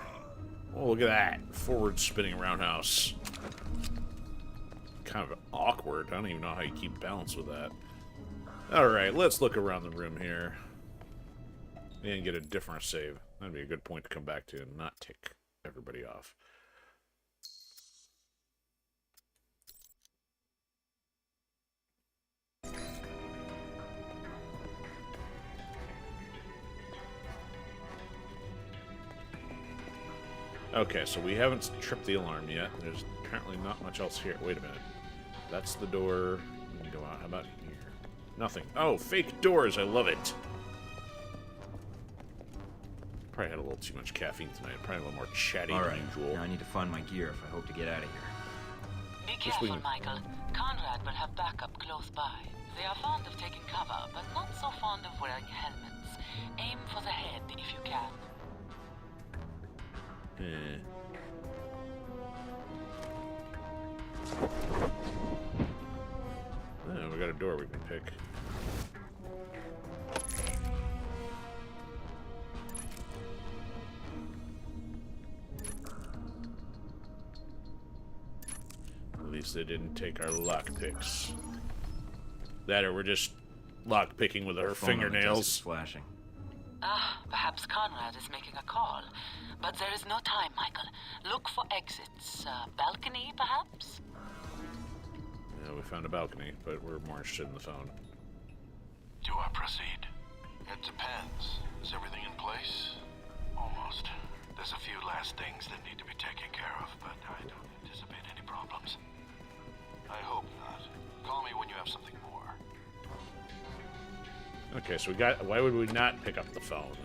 Oh, look at that. Forward spinning roundhouse. Kind of awkward. I don't even know how you keep balance with that. Alright, let's look around the room here. And get a different save. That'd be a good point to come back to and not tick everybody off. Okay, so we haven't tripped the alarm yet. There's apparently not much else here. Wait a minute. That's the door. We can go out. How about here? Nothing. Oh, fake doors. I love it. Probably had a little too much caffeine tonight. Probably a little more chatty
All
than
right,
usual.
now I need to find my gear if I hope to get out of here.
Be
Yes, we
careful,
can-
Michael. Conrad will have backup close by. They are fond of taking cover, but not so fond of wearing helmets. Aim for the head if you can.
Oh, we got a door we can pick. least they didn't take our lockpicks. That or we're just lockpicking with our
Phone on the desk is
fingernails.
flashing.
Perhaps Conrad is making a call. But there is no time, Michael. Look for exits. Balcony, perhaps?
Yeah, we found a balcony, but we're more interested in the phone.
Do I proceed? It depends. Is everything in place? Almost. There's a few last things that need to be taken care of, but I don't anticipate any problems. I hope not. Call me when you have something more.
Okay, so we got... Why would we not pick up the phone?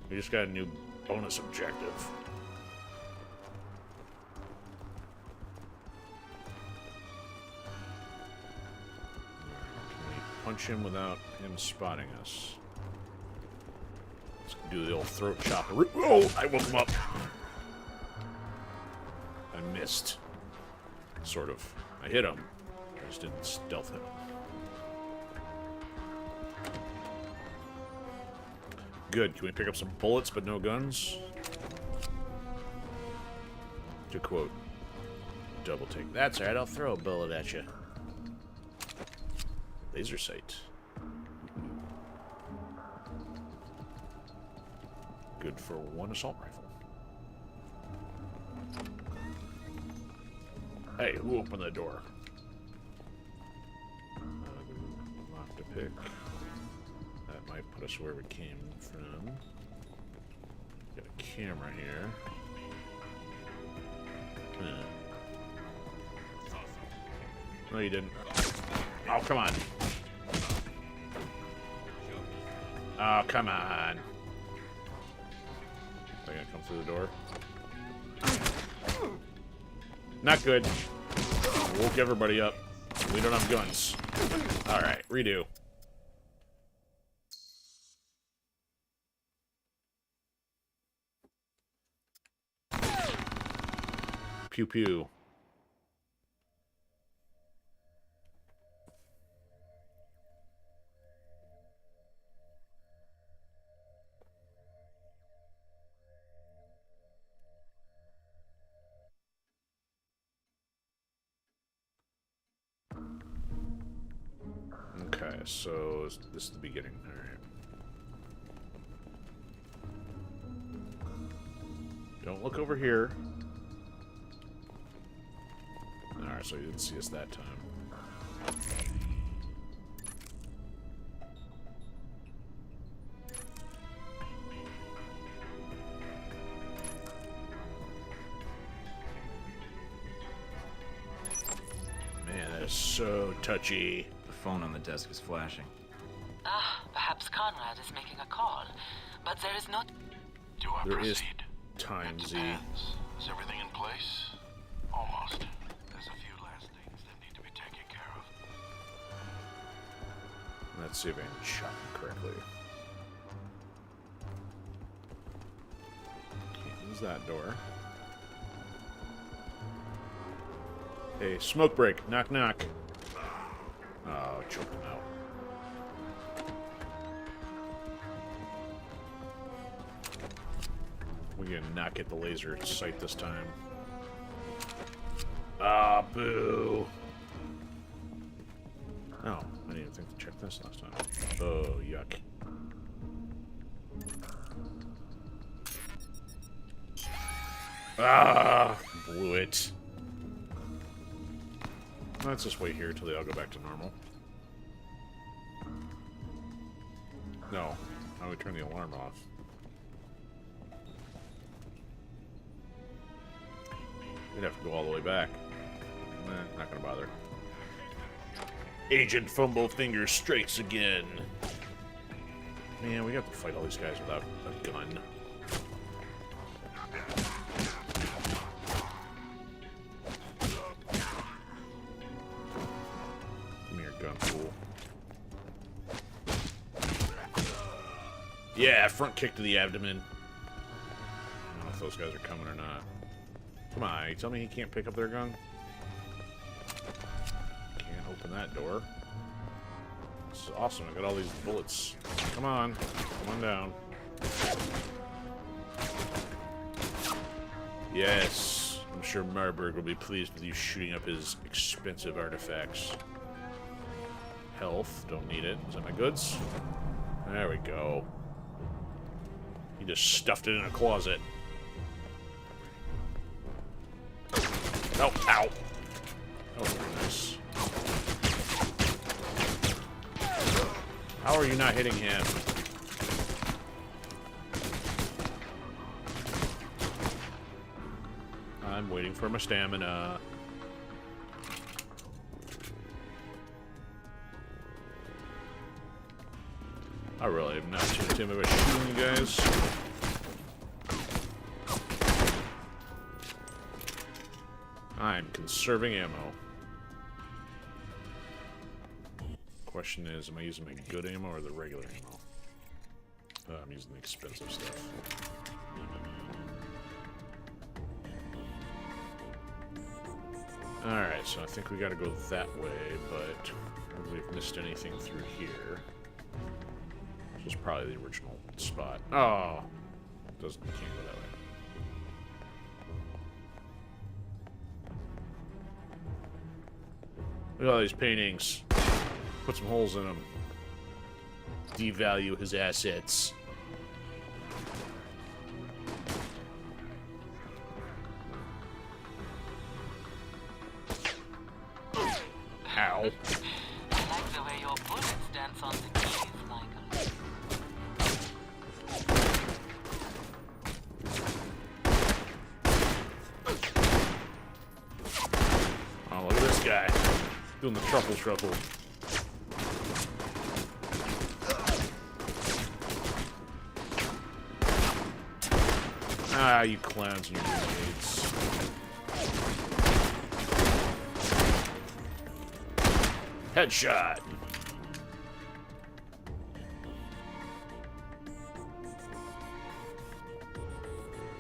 We just got a new bonus objective. Can we punch him without him spotting us? Let's do the old throat chopper. Oh, I woke him up. I missed. Sort of. I hit him. I just didn't stealth him. Good. Can we pick up some bullets but no guns? To quote, double take. That's right, I'll throw a bullet at you. Laser sight. Good for one assault rifle. Hey, who opened the door? Lock to pick. That might put us where we came from. Got a camera here. No, you didn't. Oh, come on. Oh, come on. They're gonna come through the door. Not good. Woke everybody up. We don't have guns. Alright, redo. Pew pew. Okay, so this is the beginning. Alright. Don't look over here. Alright, so you didn't see us that time. Man, that is so touchy.
The phone on the desk is flashing.
Perhaps Conrad is making a call. But there is no...
Do I
There is
proceed?
time,
It
Z.
depends. Is everything in place? Almost. There's a few last things that need to be taken care of.
Let's see if I can chop him correctly. Can't use that door. Hey, smoke break. Knock, knock. Oh, choked him out. We're gonna not get the laser sight this time. Ah, boo. Oh, I didn't even think to check this last time. Oh, yuck. Ah, blew it. Let's just wait here until they all go back to normal. No, how do we turn the alarm off? We'd have to go all the way back. Nah, not gonna bother. Agent Fumble Finger strikes again. Man, we have to fight all these guys without a gun. Give me your gun, fool. Yeah, front kick to the abdomen. I don't know if those guys are coming or not. Come on, you tell me he can't pick up their gun? Can't open that door. This is awesome, I got all these bullets. Come on down. Yes, I'm sure Marburg will be pleased with you shooting up his expensive artifacts. Health, don't need it. Is that my goods? There we go. He just stuffed it in a closet. Oh, ow. That was very nice. How are you not hitting him? I'm waiting for my stamina. I really am not too intimidated by shooting you guys. I'm conserving ammo. Question is, am I using my good ammo or the regular ammo? I'm using the expensive stuff. Alright, so I think we gotta go that way, but we've missed anything through here. This is probably the original spot. Oh! Can't go that way. Look at all these paintings. Put some holes in them. Devalue his assets. Ow.
I like the way your bullets dance on the keys, Michael.
Oh, look at this guy. Doing the truffle. Ah, you clowns and your grenades. Headshot!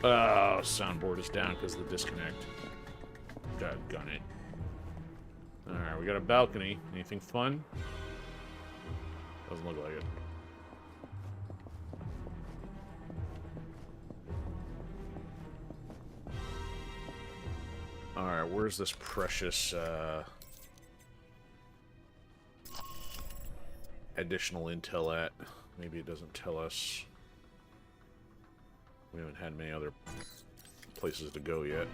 Oh, soundboard is down because of the disconnect. Doggone it. Alright, we got a balcony. Anything fun? Doesn't look like it. Alright, where's this precious, additional intel at? Maybe it doesn't tell us. We haven't had many other places to go yet.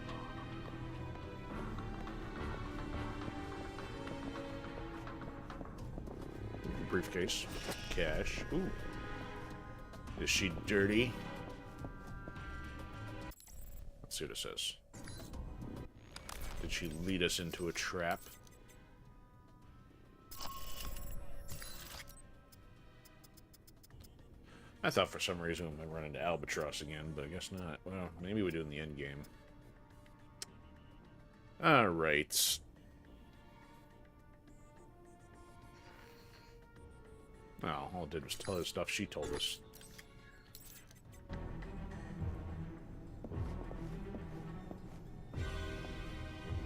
Briefcase. Cash. Ooh. Is she dirty? Let's see what it says. Did she lead us into a trap? I thought for some reason we might run into Albatross again, but I guess not. Well, maybe we do in the end game. Alright. Well, all it did was tell us stuff she told us.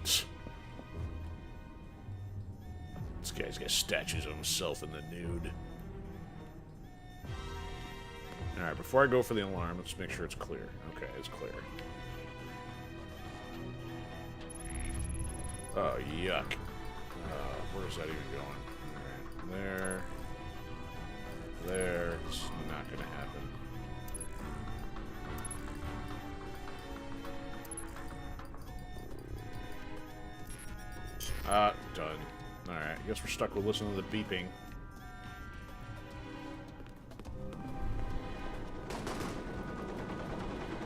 This guy's got statues of himself in the nude. Alright, before I go for the alarm, let's make sure it's clear. Okay, it's clear. Oh, yuck. Where's that even going? Alright, there. There. It's not gonna happen. Done. Alright, I guess we're stuck with listening to the beeping.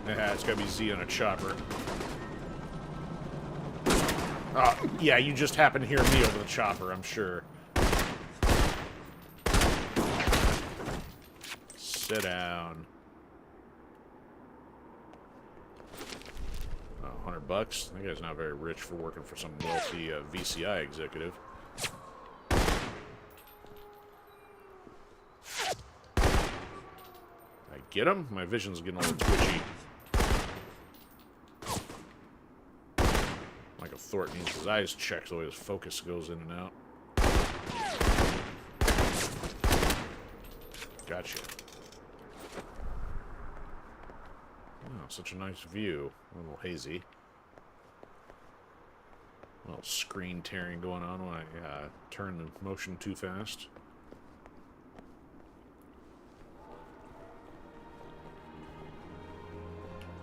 Yeah, it's gotta be Z on a chopper. Yeah, you just happen to hear me over the chopper, I'm sure. Sit down. Oh, $100 bucks? That guy's not very rich for working for some wealthy VCI executive. I get him? My vision's getting a little twitchy. Michael Thornton needs his eyes checked so his focus goes in and out. Gotcha. Oh, such a nice view. A little hazy. little screen tearing going on when I turn the motion too fast.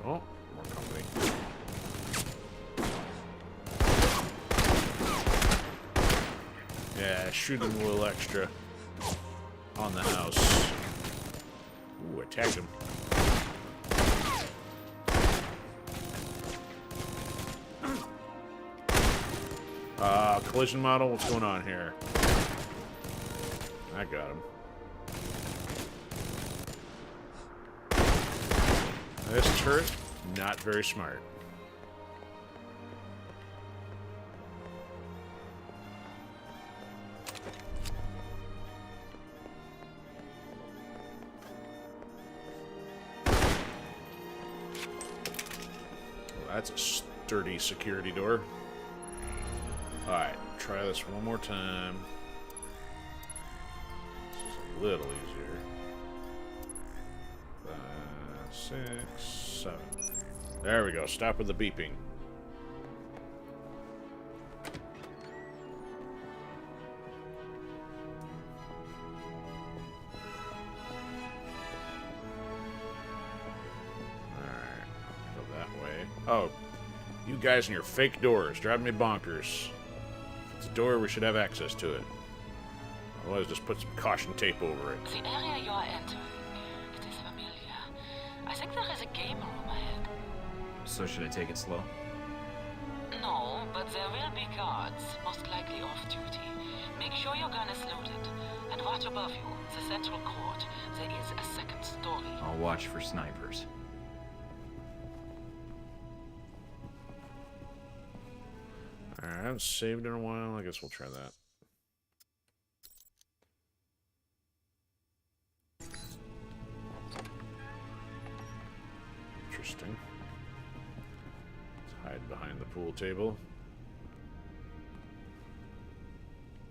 Oh, more company. Yeah, shooting a little extra on the house. Ooh, I tagged him. Collision model, what's going on here? I got him. This turret, not very smart. Well, that's a sturdy security door. Alright, try this one more time. This is a little easier. 5, 6, 7. There we go. Stop with the beeping. Alright, go that way. Oh, you guys and your fake doors driving me bonkers. If it's a door, we should have access to it. Otherwise, just put some caution tape over it.
The area you are entering, it is familiar. I think there is a game room ahead.
So should I take it slow?
No, but there will be guards, most likely off duty. Make sure your gun is loaded. And watch above you, the central court. There is a second story.
I'll watch for snipers.
Alright, I haven't saved in a while. I guess we'll try that. Interesting. Let's hide behind the pool table.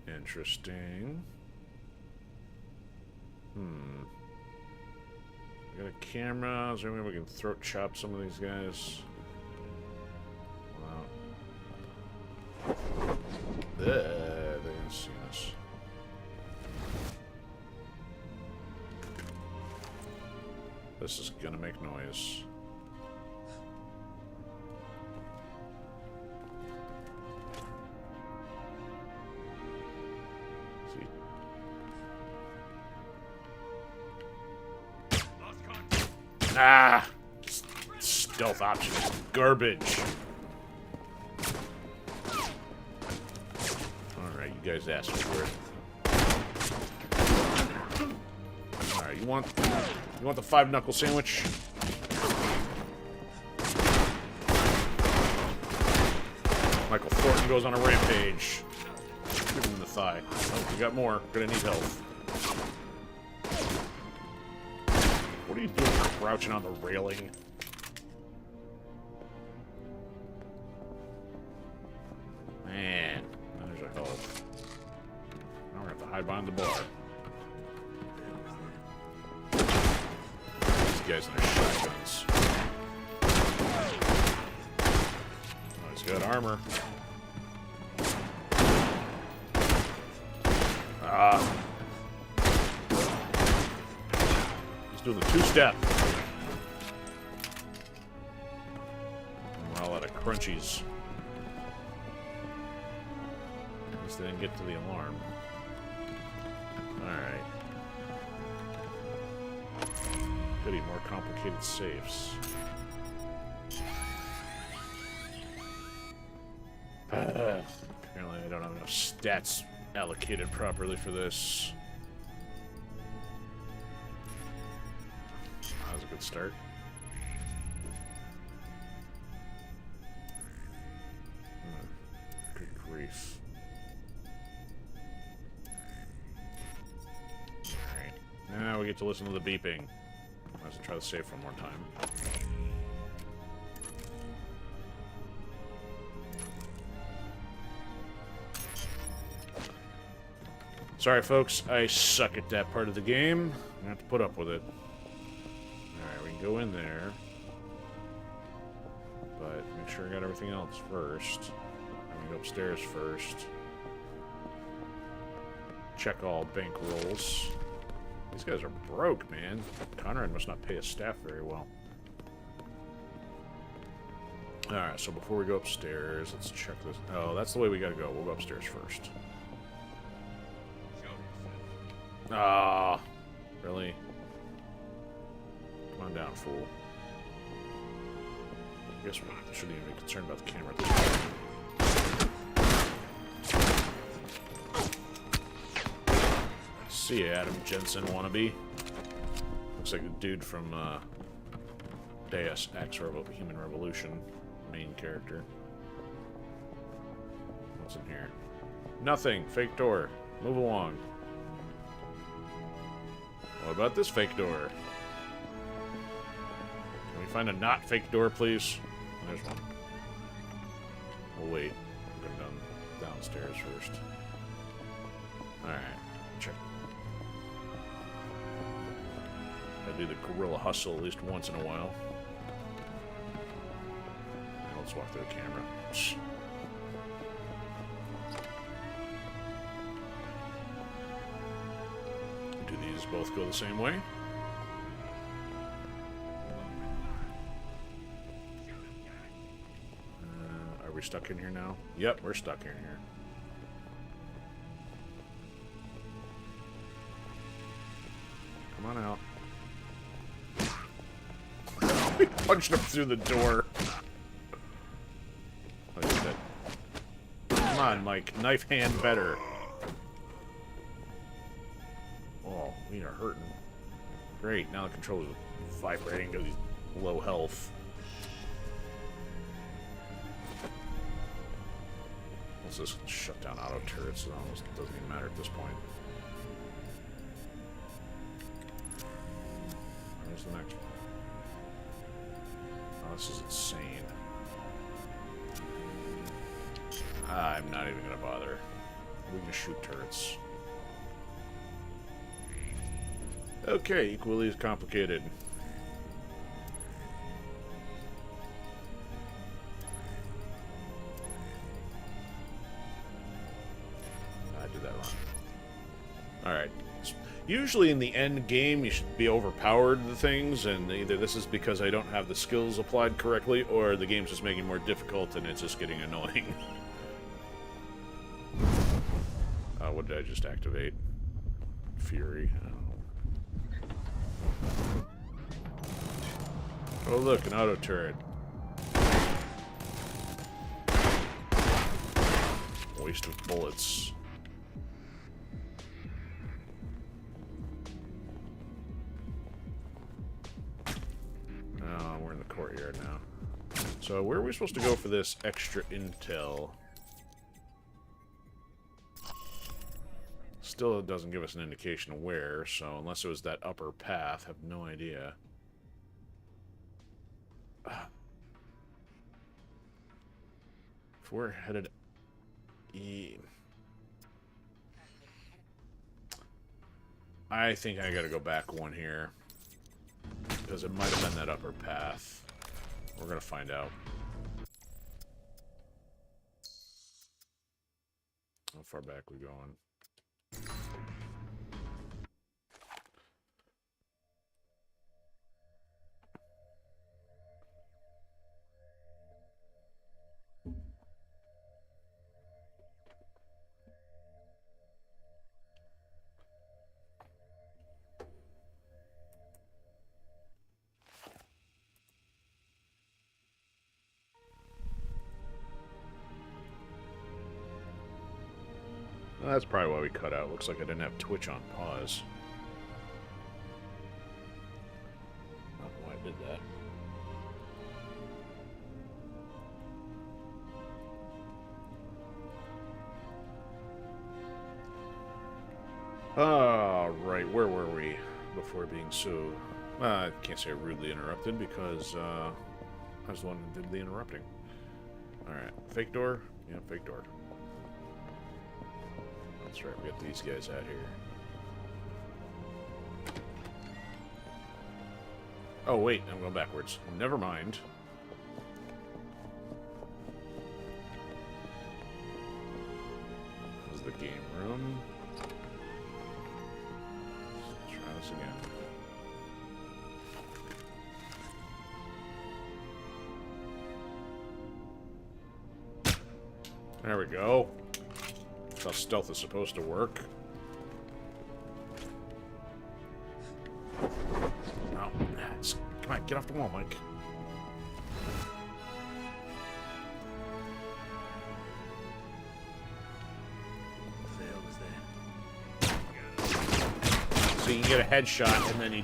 Interesting. We got a camera. Is there any way we can throat chop some of these guys? Wow. They didn't see us. This is gonna make noise. See. Ah! Stealth option is garbage. Alright, you guys asked for it. Alright, you want the 5-knuckle sandwich? Michael Thornton goes on a rampage. Give him the thigh. Oh, we got more. Gonna need help. What are you doing crouching on the railing? Man, there's a help. Now we're gonna have to hide behind the bar. These guys and their shotguns. Oh, he's got armor. He's doing the two-step. We're all out of crunchies. At least they didn't get to the alarm. Alright. Goody, more complicated safes. Apparently I don't have enough stats allocated properly for this. That was a good start. Good grief. Alright. Now we get to listen to the beeping. Let's try to save one more time. Sorry, folks. I suck at that part of the game. I have to put up with it. Alright, we can go in there. But make sure I got everything else first. I'm gonna go upstairs first. Check all bank rolls. These guys are broke, man. Conrad must not pay his staff very well. Alright, so before we go upstairs, let's check this. Oh, that's the way we gotta go. We'll go upstairs first. Ah, really? Come on down, fool. I guess we shouldn't even be concerned about the camera. See ya, Adam Jensen wannabe. Looks like a dude from Deus Ex Human Revolution, main character. What's in here? Nothing. Fake door. Move along. What about this fake door? Can we find a not fake door, please? There's one. We'll wait. We're going downstairs first. Alright. Check. I do the gorilla hustle at least once in a while. And let's walk through the camera. Do these both go the same way? Are we stuck in here now? Yep, we're stuck in here. Come on out. We punched him through the door. Look at that. Come on, Mike. Knife hand better. Oh, we are hurting. Great, now the controller is vibrating because he's low health. Let's just shut down auto turrets. It almost doesn't even matter at this point. Where's the next one? Oh, this is insane. I'm not even gonna bother. We can shoot turrets. Okay, equally as complicated. I did that wrong. Alright. Usually in the end game, you should be overpowered the things, and either this is because I don't have the skills applied correctly, or the game's just making it more difficult and it's just getting annoying. What did I just activate? Fury. I don't know. Oh look, an auto turret. Waste of bullets. Oh, we're in the courtyard now. So where are we supposed to go for this extra intel? Still, it doesn't give us an indication of where, so unless it was that upper path, I have no idea. If we're headed I think I gotta go back one here. Because it might have been that upper path. We're gonna find out. How far back we going? Well, that's probably why we cut out. Looks like I didn't have Twitch on pause. I don't know why I did that. Right, where were we before being so... I can't say rudely interrupted because I was the one who did the interrupting. Alright, fake door? Yeah, fake door. That's right, we got these guys out here. Oh, wait, I'm going backwards. Never mind. Game room. Let's try this again. There we go. That's how stealth is supposed to work. Oh, come on, get off the wall, Mike. So you can get a headshot and then you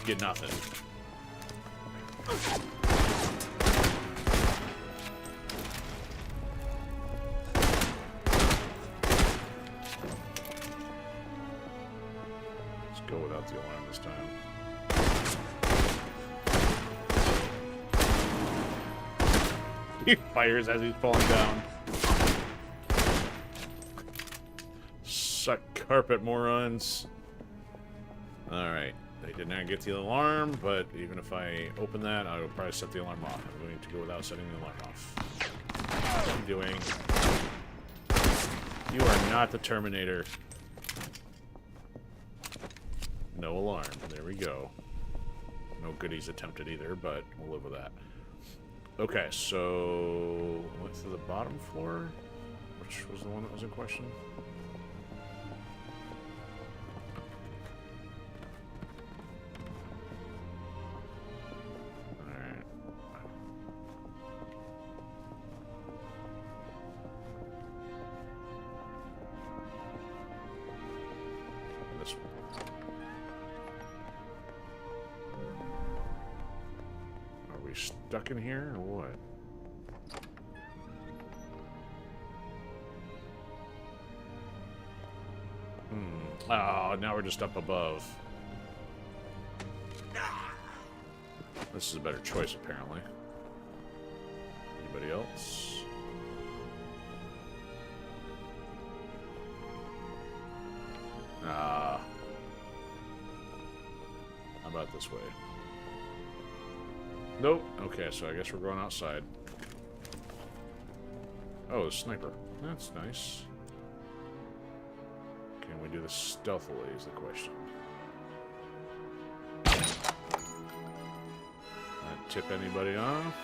get nothing. Let's go without the alarm this time. He fires as he's falling down. Suck carpet, morons. Alright, they did not get the alarm, but even if I open that, I will probably set the alarm off. I'm going to go without setting the alarm off. What are you doing? You are not the Terminator. No alarm. There we go. No goodies attempted either, but we'll live with that. Okay, so went to the bottom floor, which was the one that was in question. Alright. This one. Are we stuck in here, or what? Oh, now we're just up above. This is a better choice, apparently. Anybody else? How about this way? Nope. Okay, so I guess we're going outside. Oh, a sniper. That's nice. Can we do this stealthily is the question. Not tip anybody off.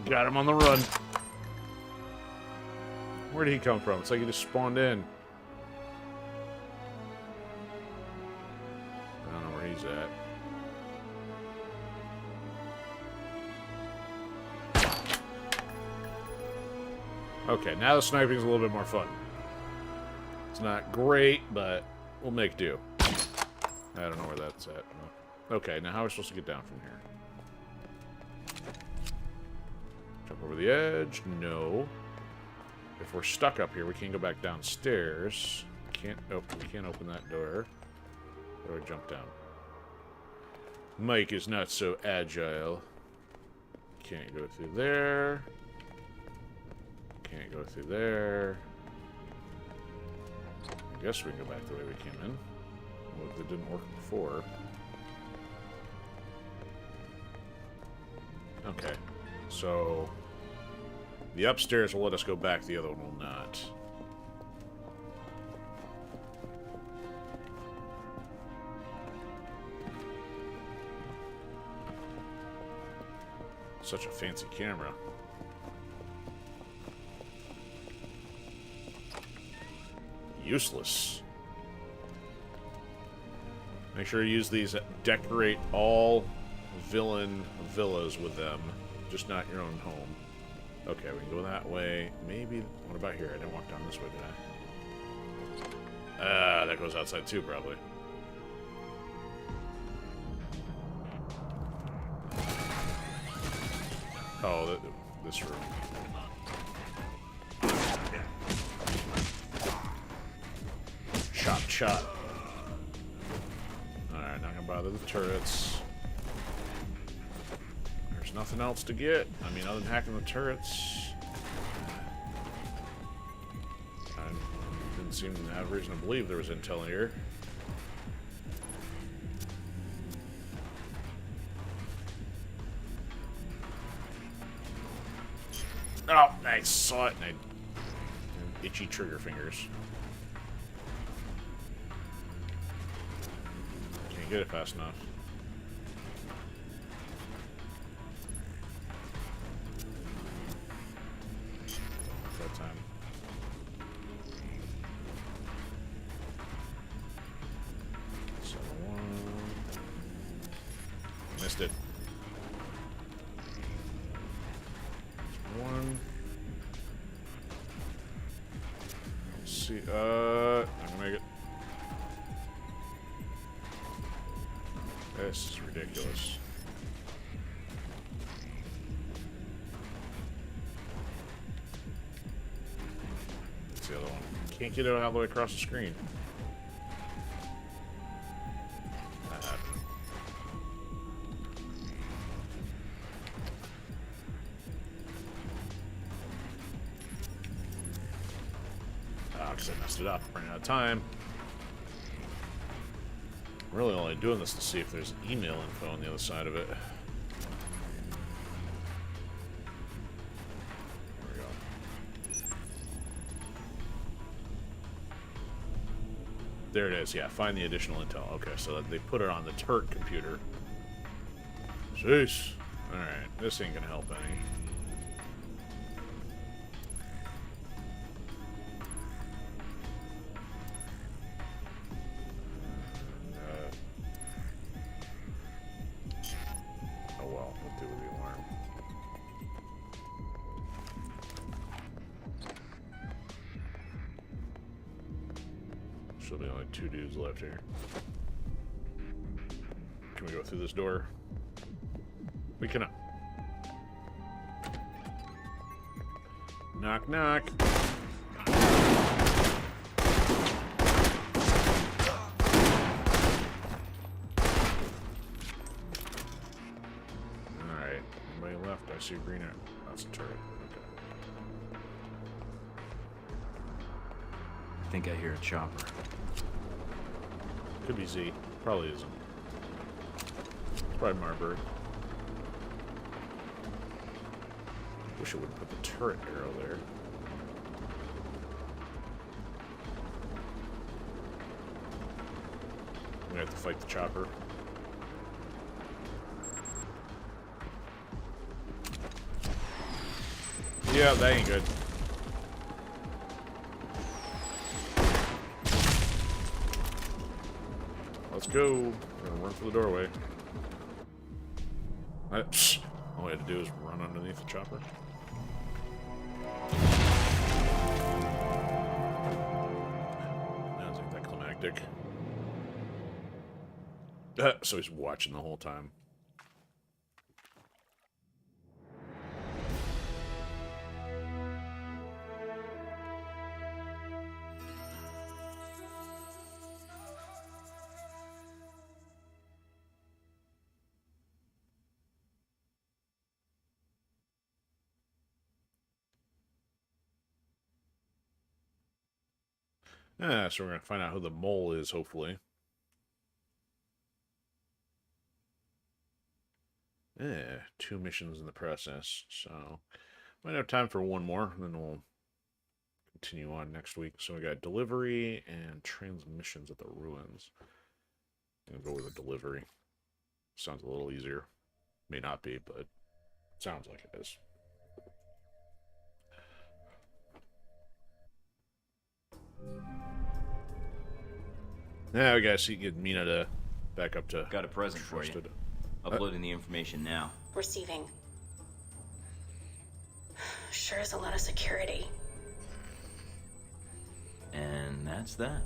Got him on the run. Where did he come from? It's like he just spawned in. I don't know where he's at. Okay, now the sniping is a little bit more fun. It's not great, but we'll make do. I don't know where that's at. Okay, now how are we supposed to get down from here? Jump over the edge? No. If we're stuck up here, we can't go back downstairs. We can't open that door. Or jump down. Mike is not so agile. Can't go through there. Can't go through there. I guess we can go back the way we came in. Well, it didn't work before. Okay. So the upstairs will let us go back, the other one will not. Such a fancy camera. Useless. Make sure you use these. Decorate all villain villas with them. Just not your own home. Okay, we can go that way. Maybe. What about here? I didn't walk down this way, did I? That goes outside too, probably. Oh, this room. Shot. Alright, not gonna bother the turrets. There's nothing else to get. I mean, other than hacking the turrets. I didn't seem to have reason to believe there was intel here. saw it and I... Itchy trigger fingers. Can't get it fast enough. That time. Missed it. One. Let's see. I'm gonna make it. This is ridiculous. That's the other one. Can't get it all the way across the screen. That happened. Because I messed it up. Running out of time. I'm really only doing this to see if there's email info on the other side of it. There we go. There it is. Yeah, find the additional intel. Okay, so they put it on the turret computer. Jeez. Alright, this ain't gonna help any. Should be only 2 dudes left here. Can we go through this door? We cannot. Knock, knock. Alright. Anybody left? I see a green arrow. That's a turret. Okay.
I think I hear a chopper.
Could be Z. Probably isn't. It's probably Marburg. Wish I would put the turret arrow there. We have to fight the chopper. Yeah, that ain't good. Let's go. We're gonna run for the doorway. All we had to do is run underneath the chopper. That was anticlimactic. So he's watching the whole time. So we're going to find out who the mole is, hopefully. 2 missions in the process, so might have time for one more, and then we'll continue on next week. So we got delivery and transmissions at the ruins. I'm going to go with the delivery. Sounds a little easier. May not be, but sounds like it is. Now we gotta see, get Mina to back up to...
Got a present for you. Uploading the information now.
Receiving. Sure is a lot of security.
And that's that.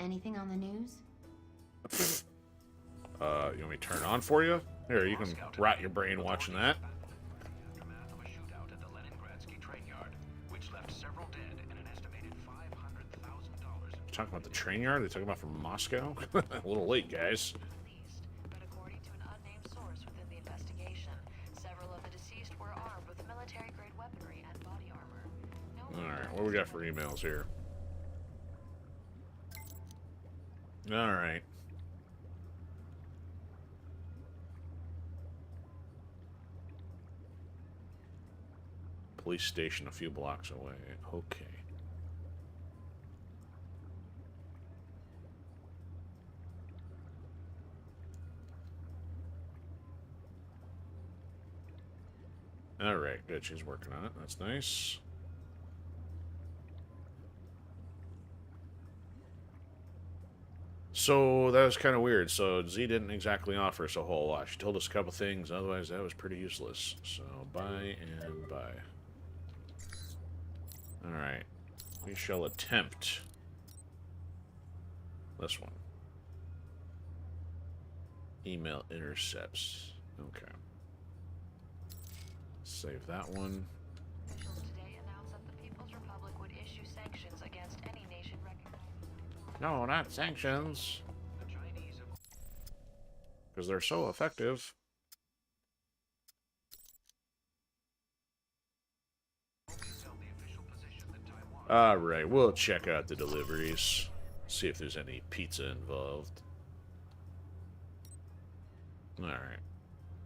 Anything on the news?
You want me to turn it on for you? Here, you can rot your brain watching that. Talking about the train yard? Are they talking about from Moscow? A little late, guys.
But according to an unnamed source within the investigation, several of the deceased were armed with military-grade weaponry and body armor.
Alright, what do we got for emails here? Alright. Police station a few blocks away. Okay. Alright, good. She's working on it. That's nice. So that was kind of weird. So Z didn't exactly offer us a whole lot. She told us a couple things. Otherwise, that was pretty useless. So buy and buy. Alright. We shall attempt this one. Email intercepts. Okay. Save that one.
Officials today announced that the People's Republic would issue sanctions against any nation recognized.
No, not sanctions. Because they're so effective. Alright, we'll check out the deliveries. See if there's any pizza involved. Alright.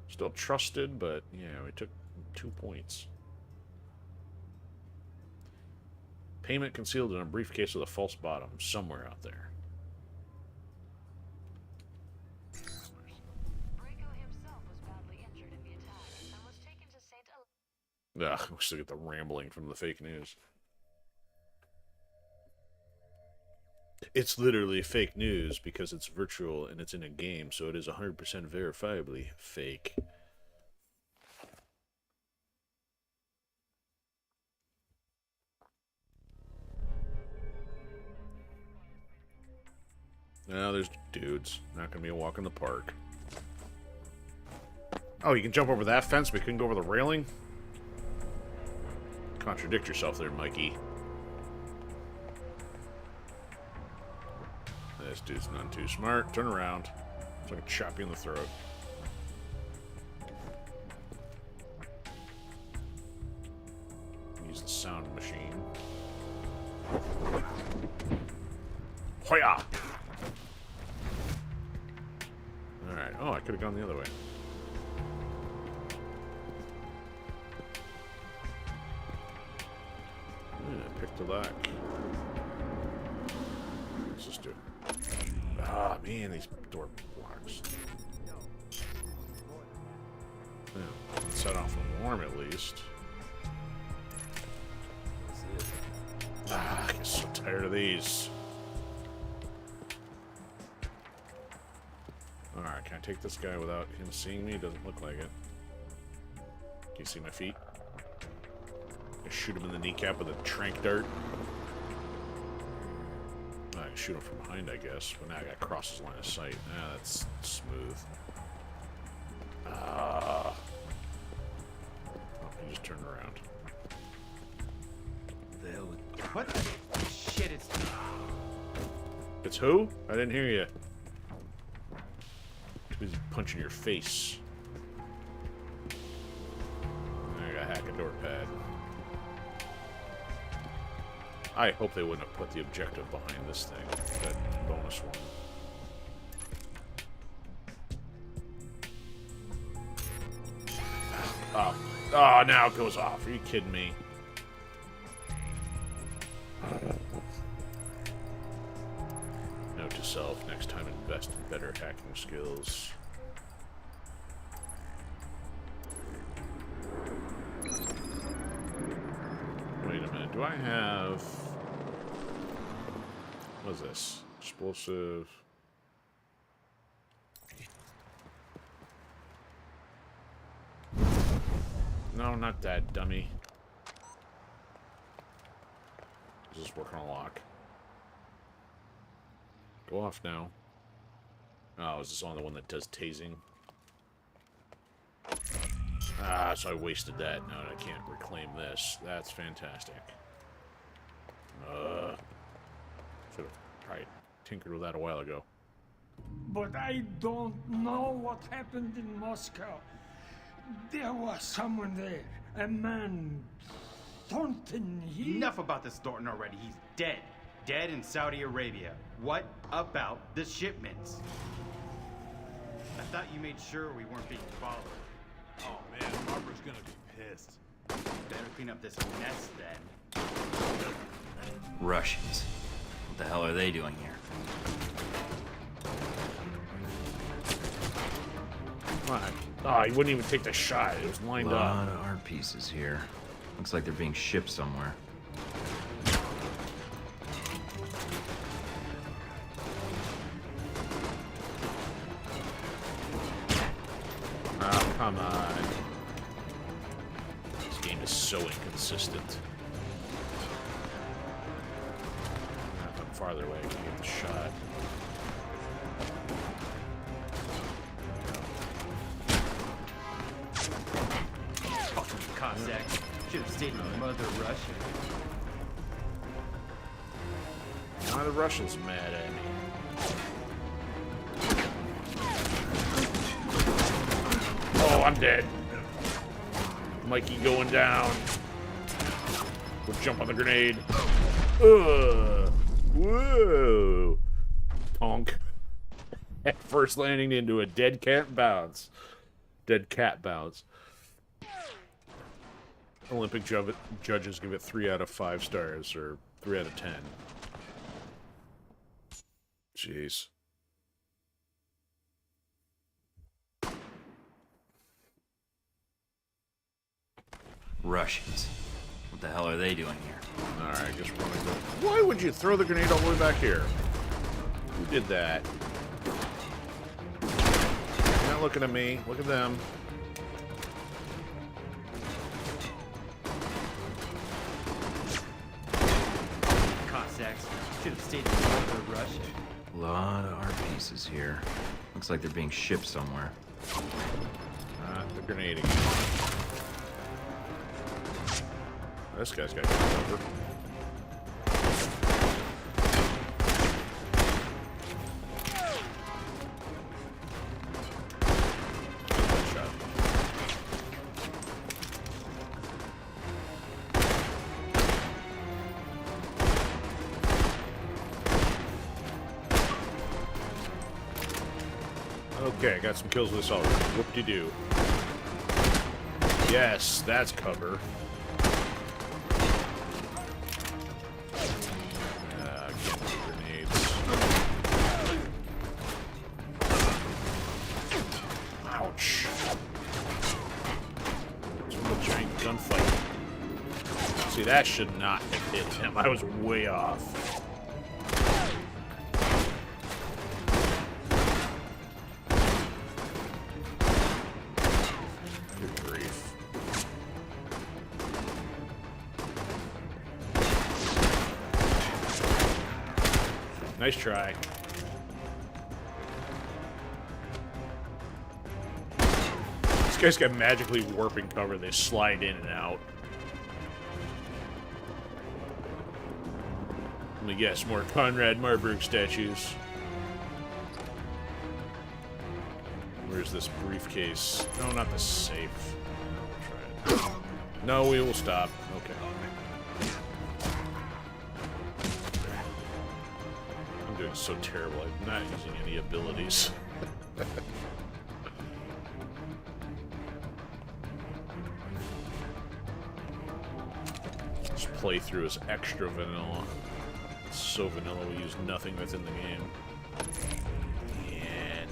Still trusted, but yeah, we took 2 points. Payment concealed in a briefcase with a false bottom somewhere out there.
Draco himself was badly injured in the attack and was taken to St.
Ugh, we still get the rambling from the fake news. It's literally fake news because it's virtual and it's in a game, so it is 100% verifiably fake. Now there's dudes. Not gonna be a walk in the park. Oh, you can jump over that fence, but you couldn't go over the railing? Contradict yourself there, Mikey. This dude's none too smart. Turn around. So I can chop you in the throat. Use the sound machine. Hoya! Alright. Oh, I could have gone the other way. Yeah, pick the lock. Let's just do it. Ah, man, these door blocks. Yeah, set off an alarm at least. Ah, I get so tired of these. Alright, can I take this guy without him seeing me? Doesn't look like it. Can you see my feet? I shoot him in the kneecap with a trank dart. I can shoot him from behind, I guess. But now I gotta cross his line of sight. Ah, that's smooth. Ah. Oh, he just turned around.
What the shit is...
It's who? I didn't hear you. Too busy punching your face. I gotta hack a door pad. I hope they wouldn't have put the objective behind this thing. That bonus one. Oh. Oh, now it goes off. Are you kidding me? Note to self, next time invest in better hacking skills. Wait a minute, do I have... What is this? Explosive... No, not that, dummy. Is this working on a lock? Go off now. Oh, is this on the one that does tasing? Ah, so I wasted that. Now I can't reclaim this. That's fantastic. Should have probably tinkered with that a while ago.
But I don't know what happened in Moscow. There was someone there, a man, Thornton, he...
Enough about this Thornton already. He's dead. Dead in Saudi Arabia. What about the shipments? I thought you made sure we weren't being followed.
Oh man, Marburg's gonna be pissed.
Better clean up this mess then.
Russians. What the hell are they doing here?
Come on. Oh, he wouldn't even take the shot. It was lined
A lot
up.
of art pieces here. Looks like they're being shipped somewhere.
Oh, come on. This game is so inconsistent. I'm farther away. I can get the shot.
Fucking Cossacks. Should have stayed with Mother Russia.
Now the Russians are mad at me. Oh, I'm dead. Mikey going down. We'll jump on the grenade. Whoa. Tonk. At first landing into a dead cat bounce. Dead cat bounce. Olympic judges give it 3 out of 5 stars, or 3 out of 10. Jeez.
Russians. What the hell are they doing here?
Alright, just want to go. Why would you throw the grenade all the way back here? Who did that? You're not looking at me. Look at them.
Cossacks. Should have stayed with Mother Russia.
A lot of art pieces here. Looks like they're being shipped somewhere.
The grenade again. This guy's got cover. Shot. Okay, got some kills with this already. Whoop-de-doo. Yes, that's cover. Grenades. Ouch. It's a giant gunfight. See, that should not have hit him. I was way off. Good grief. Nice try. These guys got magically warping cover. They slide in and out. Let me guess, more Conrad Marburg statues. Where's this briefcase? No, not the safe. No, we'll try it. No, we will stop. Okay. I'm doing so terrible. I'm not using any abilities. This playthrough is extra vanilla. It's so vanilla we use nothing within the game. And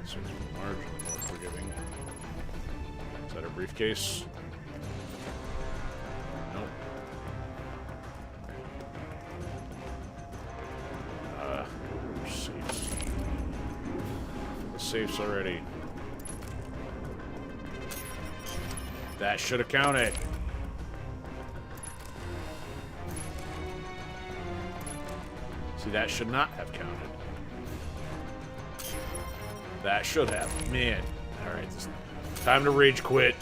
so it's marginally more forgiving. Is that a briefcase? Nope. Safes. The safes already. That should have counted. See, that should not have counted. That should have. Man. Alright, time to rage quit.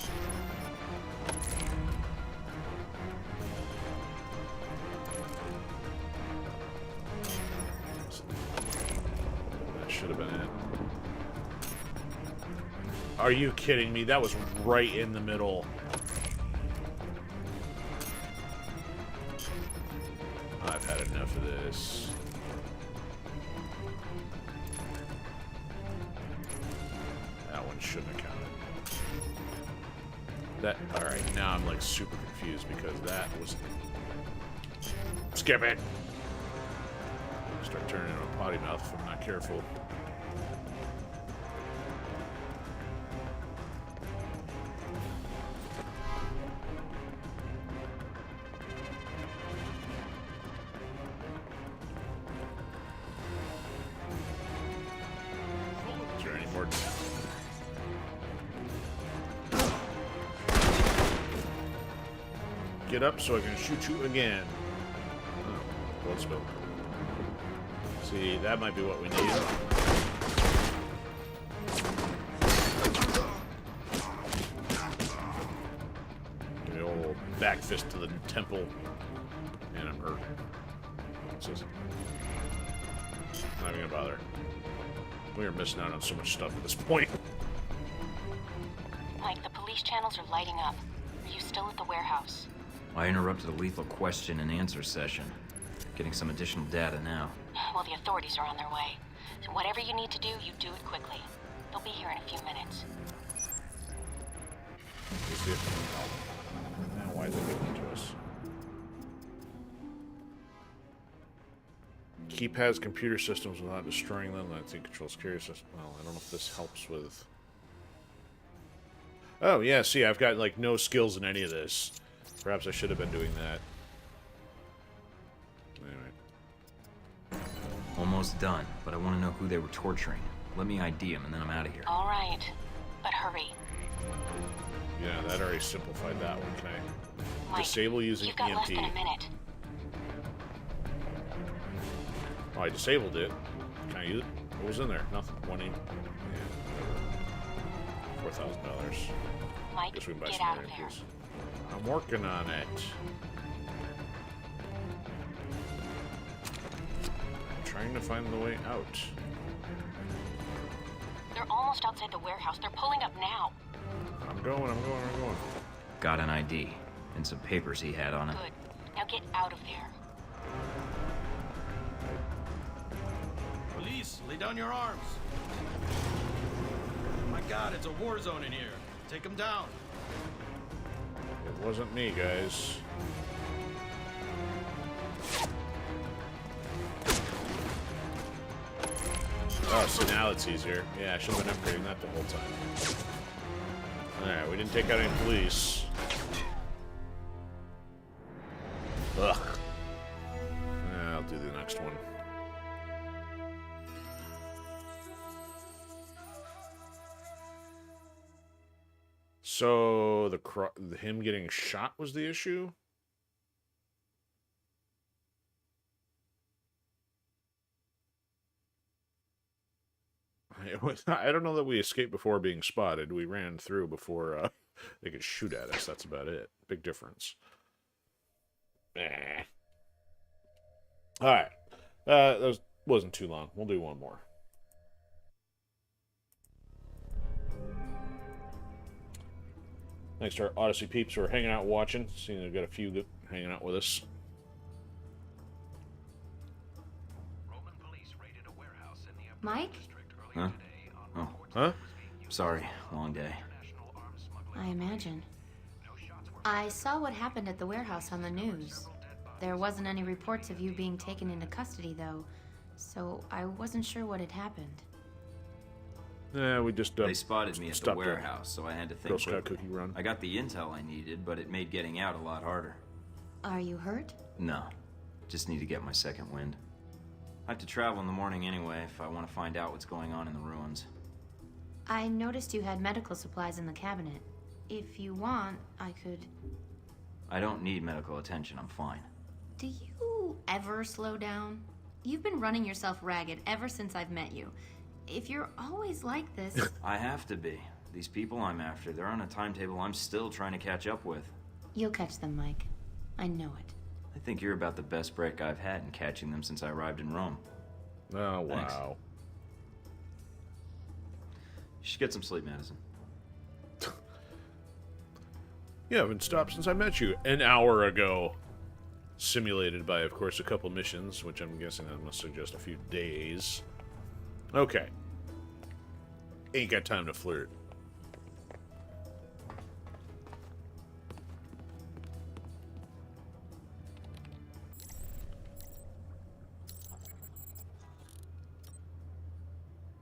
That should have been it. Are you kidding me? That was right in the middle. I've had enough of this. That one shouldn't have counted. That, alright, now I'm like super confused because that was... Skip it! Start turning into a potty mouth if I'm not careful. Is there any more? Get up so I can shoot you again. Oh, blood spill. See, that might be what we need. Give me a old back fist to the temple. And I'm hurt. What's this? Not even gonna bother. We are missing out on so much stuff at this point.
Mike, the police channels are lighting up. Are you still at the warehouse?
I interrupted a lethal question and answer session. Getting some additional data now.
Well, the authorities are on their way. So whatever you need to do, you do it quickly. They'll be here in a few minutes.
Now, why is it giving it to us? Keypads, computer systems without destroying them. I think controls carrier system. Well, I don't know if this helps with... Oh, yeah, see, I've got, like, no skills in any of this. Perhaps I should have been doing that. Anyway.
Almost done, but I want to know who they were torturing. Let me ID them, and then I'm out of here.
All right, but hurry.
Yeah, that already simplified that one. Can I
Mike,
disable using
you've got
EMP?
less than a minute.
Oh, I disabled it. Can I use it? What was in there? Nothing. 180. Yeah, whatever. $4,000.
Mike,
Guess we can buy
get
some
out
more
of there.
EMPs. I'm working on it. I'm trying to find the way out.
They're almost outside the warehouse. They're pulling up now.
I'm going.
Got an ID, and some papers he had on it.
Good. Now get out of there.
Police, lay down your arms. My God, it's a war zone in here. Take them down.
It wasn't me, guys. Oh, so now it's easier. Yeah, I should have been upgrading that the whole time. Alright, we didn't take out any police. Ugh. I'll do the next one. So him getting shot was the issue? I don't know that we escaped before being spotted. We ran through before they could shoot at us. That's about it. Big difference. Alright. That wasn't too long. We'll do one more. Thanks to our Odysee peeps who are hanging out watching. Seeing we've got a few hanging out with us.
Mike?
Huh? Oh.
Huh?
Sorry, long day.
I imagine. I saw what happened at the warehouse on the news. There wasn't any reports of you being taken into custody, though, so I wasn't sure what had happened.
Yeah, we just
They spotted me at the warehouse, so I had to think
Girl Scout
quickly.
cookie run.
I got the intel I needed, but it made getting out a lot harder.
Are you hurt?
No, just need to get my second wind. I have to travel in the morning anyway if I want to find out what's going on in the ruins.
I noticed you had medical supplies in the cabinet. If you want, I could...
I don't need medical attention, I'm fine.
Do you ever slow down? You've been running yourself ragged ever since I've met you. If you're always like this...
I have to be. These people I'm after, they're on a timetable I'm still trying to catch up with.
You'll catch them, Mike. I know it.
I think you're about the best break I've had in catching them since I arrived in Rome.
Oh,
Thanks.
wow.
You should get some sleep, Madison.
You haven't stopped since I met you an hour ago. Simulated by, of course, a couple missions, which I'm guessing that must suggest a few days. Okay. Ain't got time to flirt.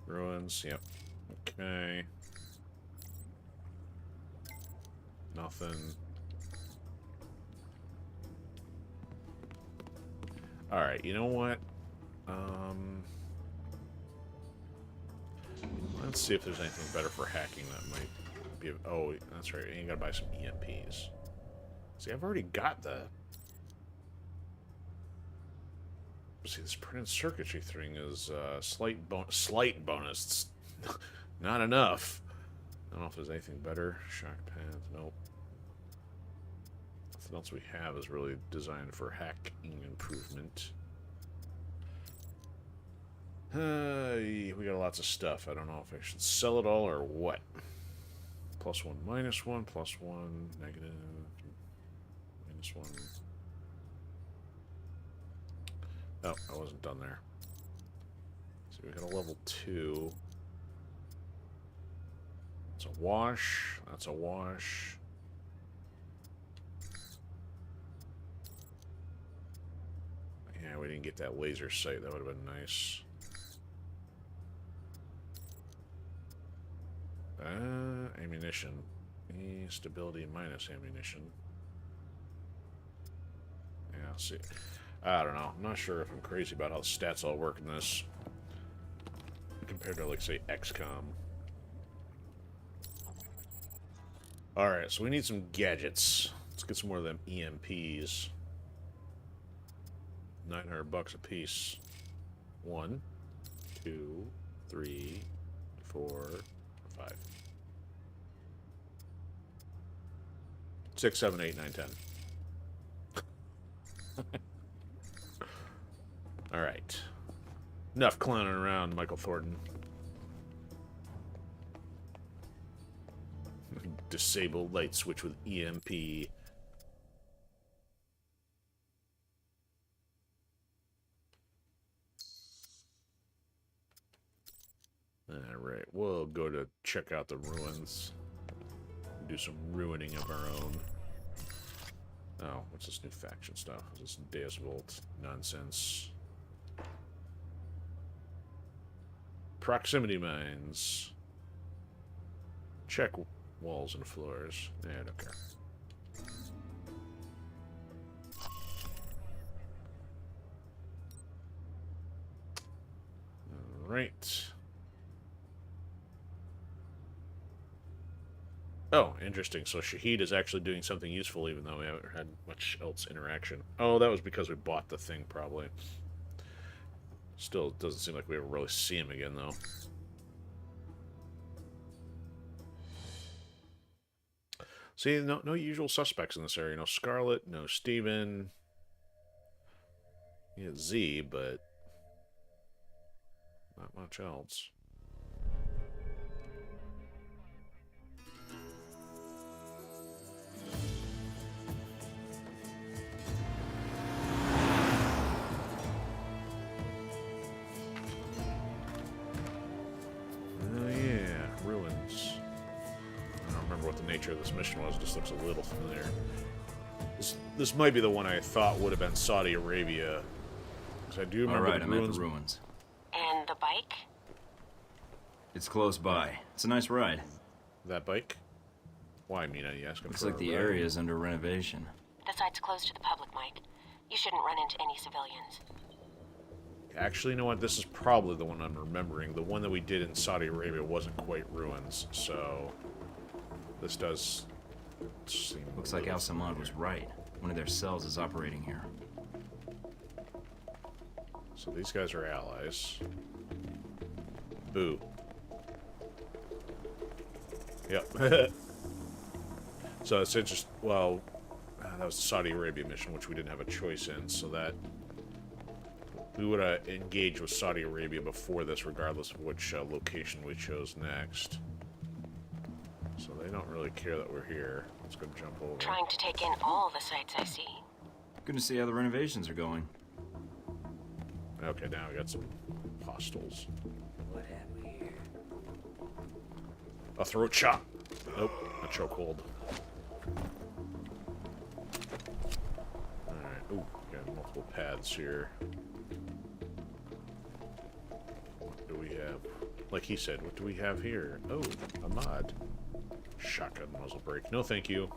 Ruins, yep. Okay. Nothing. Alright, you know what? Let's see if there's anything better for hacking that might be... Oh, that's right. You gotta buy some EMPs. See, I've already got the... See, this printed circuitry thing is slight bonus. Not enough. I don't know if there's anything better. Shock pads, nope. Nothing else we have is really designed for hacking improvement. We got lots of stuff. I don't know if I should sell it all or what. +1, -1, +1, negative, -1. Oh, I wasn't done there. So we got a level 2. That's a wash. That's a wash. Yeah, we didn't get that laser sight. That would have been nice. Ammunition. Stability minus ammunition. Yeah, see. I don't know. I'm not sure if I'm crazy about how the stats all work in this. Compared to, like, say, XCOM. Alright, so we need some gadgets. Let's get some more of them EMPs. $900 a piece. 1, 2, 3, 4, 5. 6, 7, 8, 9, 10. Alright. Enough clowning around, Michael Thornton. Disable light switch with EMP. Alright, we'll go to check out the ruins. Do some ruining of our own. Oh, what's this new faction stuff? Is this Deus Volt nonsense? Proximity mines. Check walls and floors. Yeah, I don't care. Alright. Oh, interesting. So Shahid is actually doing something useful even though we haven't had much else interaction. Oh, that was because we bought the thing, probably. Still, it doesn't seem like we ever really see him again, though. See, no usual suspects in this area. No Scarlet, no Steven. Yeah, Z, but not much else. Nature of this mission was. Just looks a little familiar. This might be the one I thought would have been Saudi Arabia, because I do remember the ruins.
I'm at the ruins.
And the bike?
It's close by. It's a nice ride.
That bike? Why, Mina? You asking
Looks
for
like the area is under renovation.
The site's closed to the public, Mike. You shouldn't run into any civilians.
Actually, you know what? This is probably the one I'm remembering. The one that we did in Saudi Arabia wasn't quite ruins, so this does seem...
Looks like Al-Samad was right. One of their cells is operating here.
So these guys are allies. Boo. Yep. So it's interesting. Well, that was the Saudi Arabia mission, which we didn't have a choice in, so that we would have engaged with Saudi Arabia before this, regardless of which location we chose next. So they don't really care that we're here. Let's go jump over.
Trying to take in all the sights I see.
Good to see how the renovations are going.
Okay, now we got some hostiles.
What have we here?
A throat chop. Nope, a chokehold. Alright, ooh, got multiple paths here. What do we have? Like he said, what do we have here? Oh, a mod. Shotgun muzzle brake. No, thank you.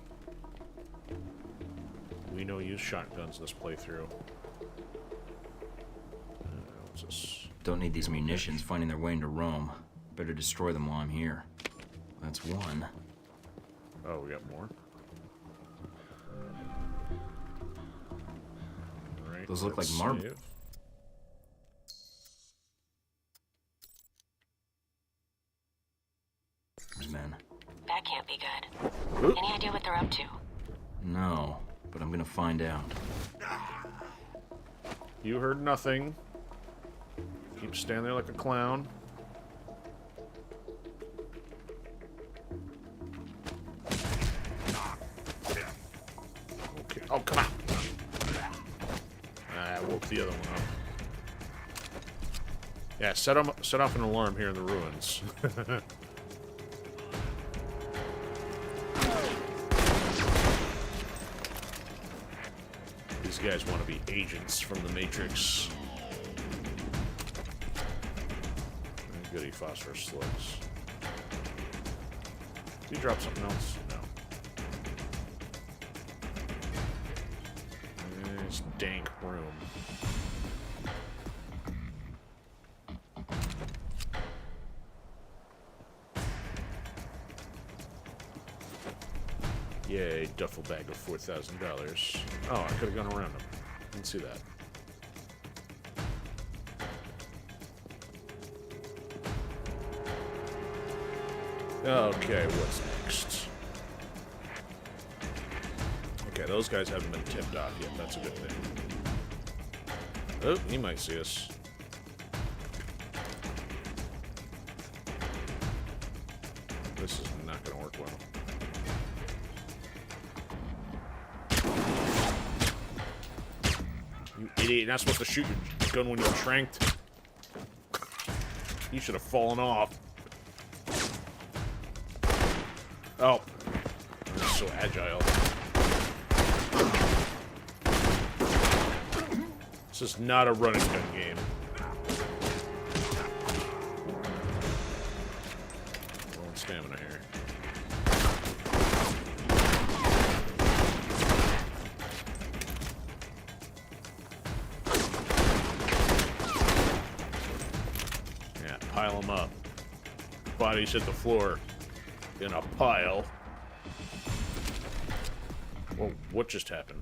We know use shotguns this playthrough. What's this?
Don't need these munitions finding their way into Rome. Better destroy them while I'm here. That's one.
Oh, we got more? Right,
Those look like
let's
marble.
save.
Man.
That can't be good.
Oop.
Any idea what they're up to?
No, but I'm gonna find out.
You heard nothing. Keep standing there like a clown. Okay. Oh, come on. I woke the other one up. Yeah, set off an alarm here in the ruins. These guys want to be agents from the Matrix. Goody phosphorus slugs. Did you drop something else? No. This dank room. Yay, duffel bag of $4,000. Oh, I could have gone around them. Didn't see that. Okay, what's next? Okay, those guys haven't been tipped off yet. That's a good thing. Oh, he might see us. This is not going to work well. You idiot, you're not supposed to shoot your gun when you're tranked. You should have fallen off. Oh. You're so agile. This is not a running gun game. Low on stamina here. Yeah, pile them up. Bodies hit the floor in a pile. Whoa, what just happened?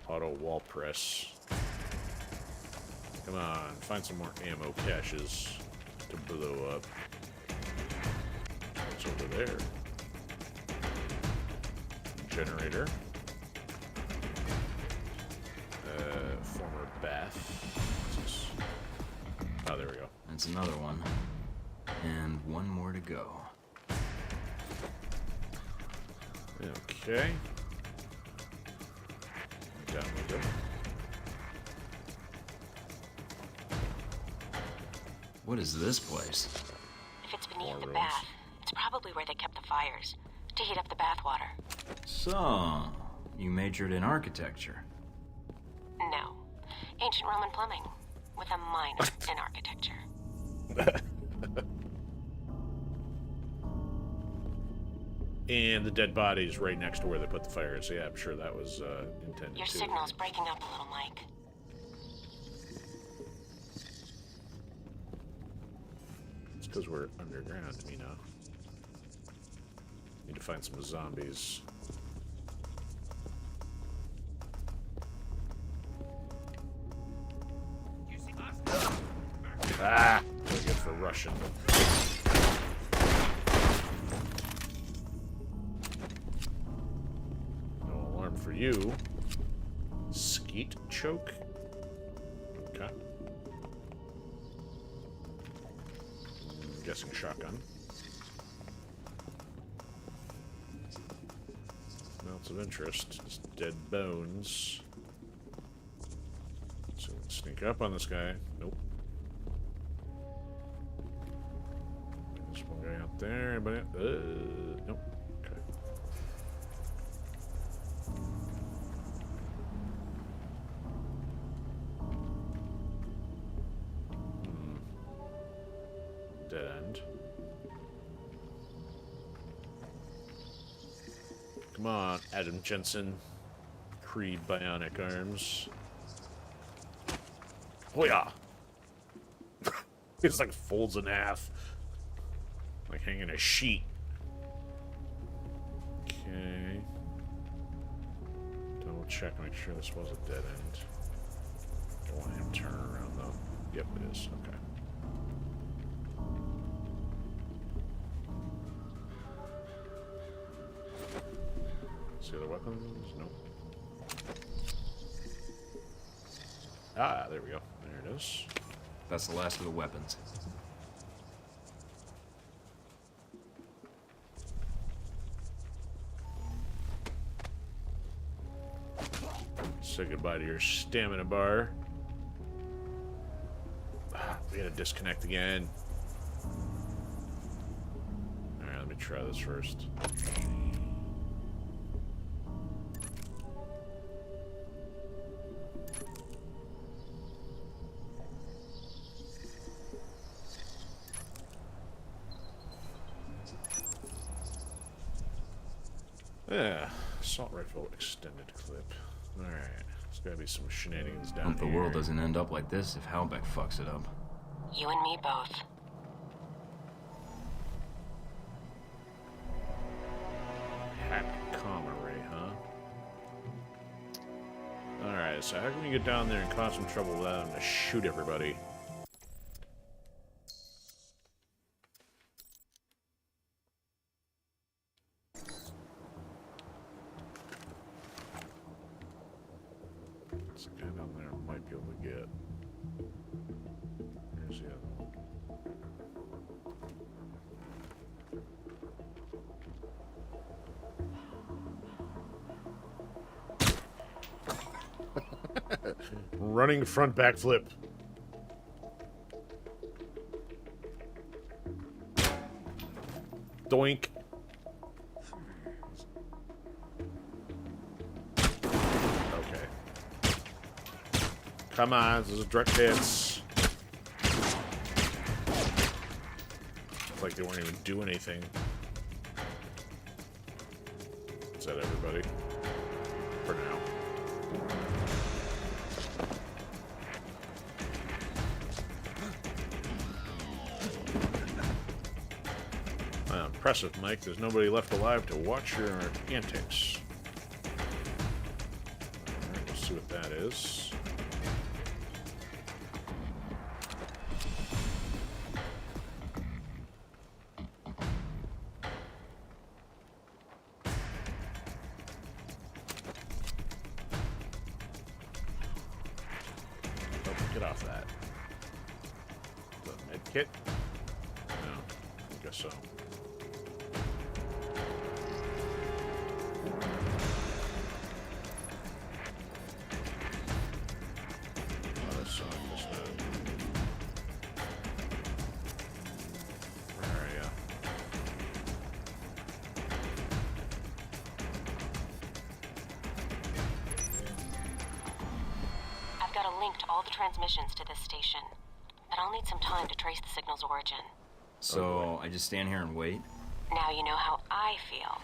Auto wall press. Come on, find some more ammo caches to blow up. What's over there? Generator. Former bath. What's this? Oh, there we go.
That's another one. And one more to go.
Okay. Down we go.
What is this place?
If it's beneath
More
the
rooms.
bath, it's probably where they kept the fires, to heat up the bath water.
So, you majored in architecture.
No. Ancient Roman plumbing, with a minor in architecture.
And the dead body's right next to where they put the fires. Yeah, I'm sure that was intended
Your
to.
signal's breaking up a little, Mike.
It's because we're underground, you know. Need to find some zombies. Ah! Very good for Russian. No alarm for you. Skeet choke? Okay. I'm guessing shotgun. Spots of interest. Just dead bones. So sneak up on this guy. Nope. There's one guy out there. Anybody? Nope. Okay. Dead end. Come on, Adam Jensen. Creed Bionic Arms. Oh yeah! It's like folds in half. Like hanging a sheet. Okay. Double check, make sure this was a dead end. Don't want him to turn around though. Yep, it is. Okay. See other weapons? Nope. Ah, there we go. There it is.
That's the last of the weapons.
Say goodbye to your stamina bar. We gotta disconnect again. Alright, let me try this first. Yeah, assault rifle extended clip. Alright, there's gotta be some shenanigans down
Hope
here.
the world doesn't end up like this if Halbeck fucks it up.
You and me both.
Hack comma ray, huh? Alright, so how can we get down there and cause some trouble without having to shoot everybody? This guy down there might be able to get. Here's the other one. Running front backflip. Doink. Okay. Come on, this is direct hits. It's like they weren't even doing anything. Is that everybody? For now. Impressive, Mike. There's nobody left alive to watch your antics. Alright, let's see what that is. Oh, get off that. The med kit? No, I guess so.
Transmissions to this station, but I'll need some time to trace the signal's origin.
So, I just stand here and wait?
Now you know how I feel.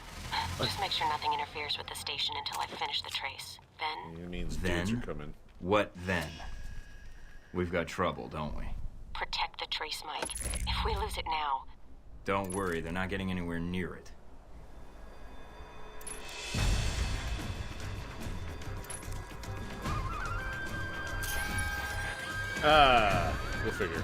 Just make sure nothing interferes with the station until I finish the trace. Then...
It means dudes are coming.
What then? We've got trouble, don't we?
Protect the trace, Mike. If we lose it now...
Don't worry, they're not getting anywhere near it.
We'll figure.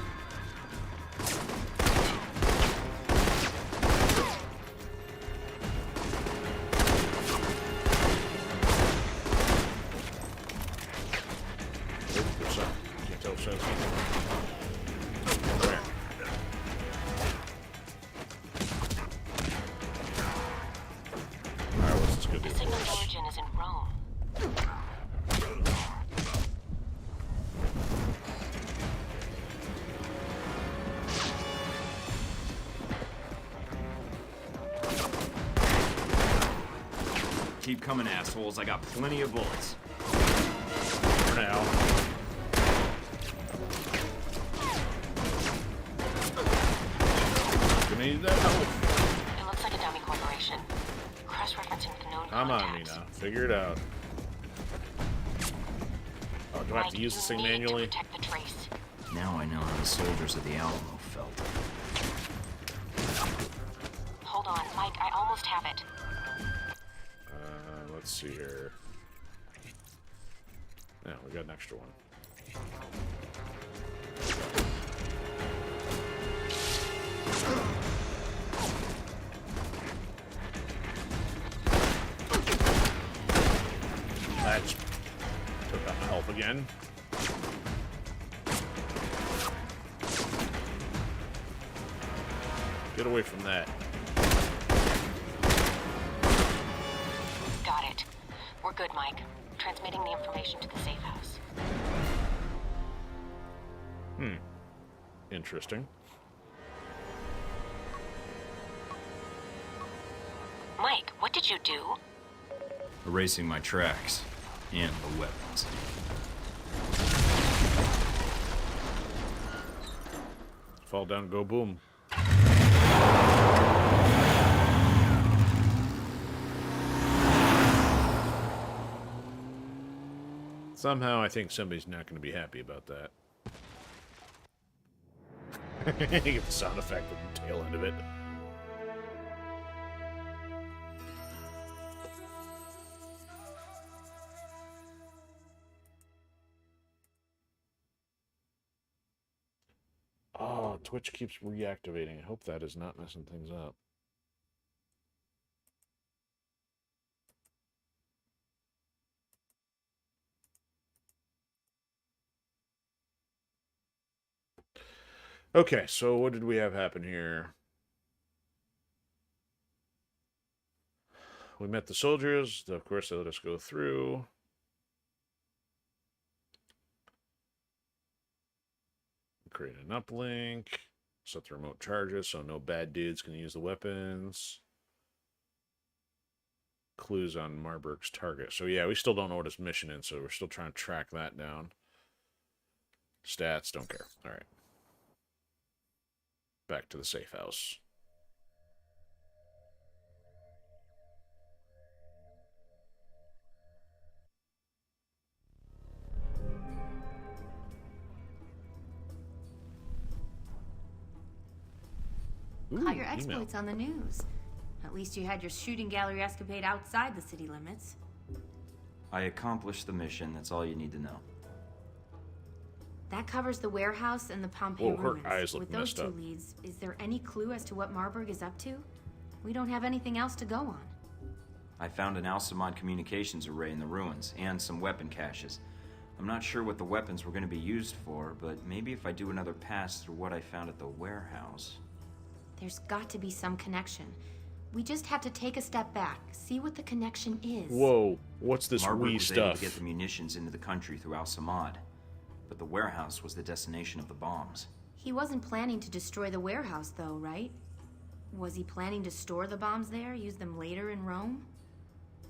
What's up? Can't tell if Where? Alright, what's this gonna do?
The signal's origin engine is in Rome.
Keep coming, assholes. I got plenty of bullets.
For now. Gonna need that help.
It looks like a dummy corporation. Cross-referencing with known
Come on,
contacts.
Mina. Figure it out. Oh, do I have to use this thing manually?
To protect the trace.
Now I know how the soldiers of the Alamo felt.
Hold on, Mike. I almost have it.
Let's see here. Yeah, we got an extra one. That just took out my health again. Get away from that.
Got it. We're good, Mike. Transmitting the information to the safe house.
Interesting.
Mike, what did you do?
Erasing my tracks. And the weapons.
Fall down, go boom. Somehow I think somebody's not going to be happy about that. You get the sound effect at the tail end of it. Oh, Twitch keeps reactivating. I hope that is not messing things up. Okay, so what did we have happen here? We met the soldiers. Of course, they let us go through. Create an uplink. Set the remote charges so no bad dudes can use the weapons. Clues on Marburg's target. So yeah, we still don't know what his mission is, so we're still trying to track that down. Stats, don't care. All right. Back to the safe house. Ooh,
Caught your exploits on the news. At least you had your shooting gallery escapade outside the city limits.
I accomplished the mission. That's all you need to know.
That covers the warehouse and the Pompeii
Whoa, her
ruins.
eyes look
With those
messed
two
up.
leads, is there any clue as to what Marburg is up to? We don't have anything else to go on.
I found an Alcimod communications array in the ruins, and some weapon caches. I'm not sure what the weapons were going to be used for, but maybe if I do another pass through what I found at the warehouse...
There's got to be some connection. We just have to take a step back, see what the connection is.
Whoa, what's this
Marburg
wee
was able
stuff?
to get the munitions into the country through Alcimod, but the warehouse was the destination of the bombs.
He wasn't planning to destroy the warehouse, though, right? Was he planning to store the bombs there, use them later in Rome?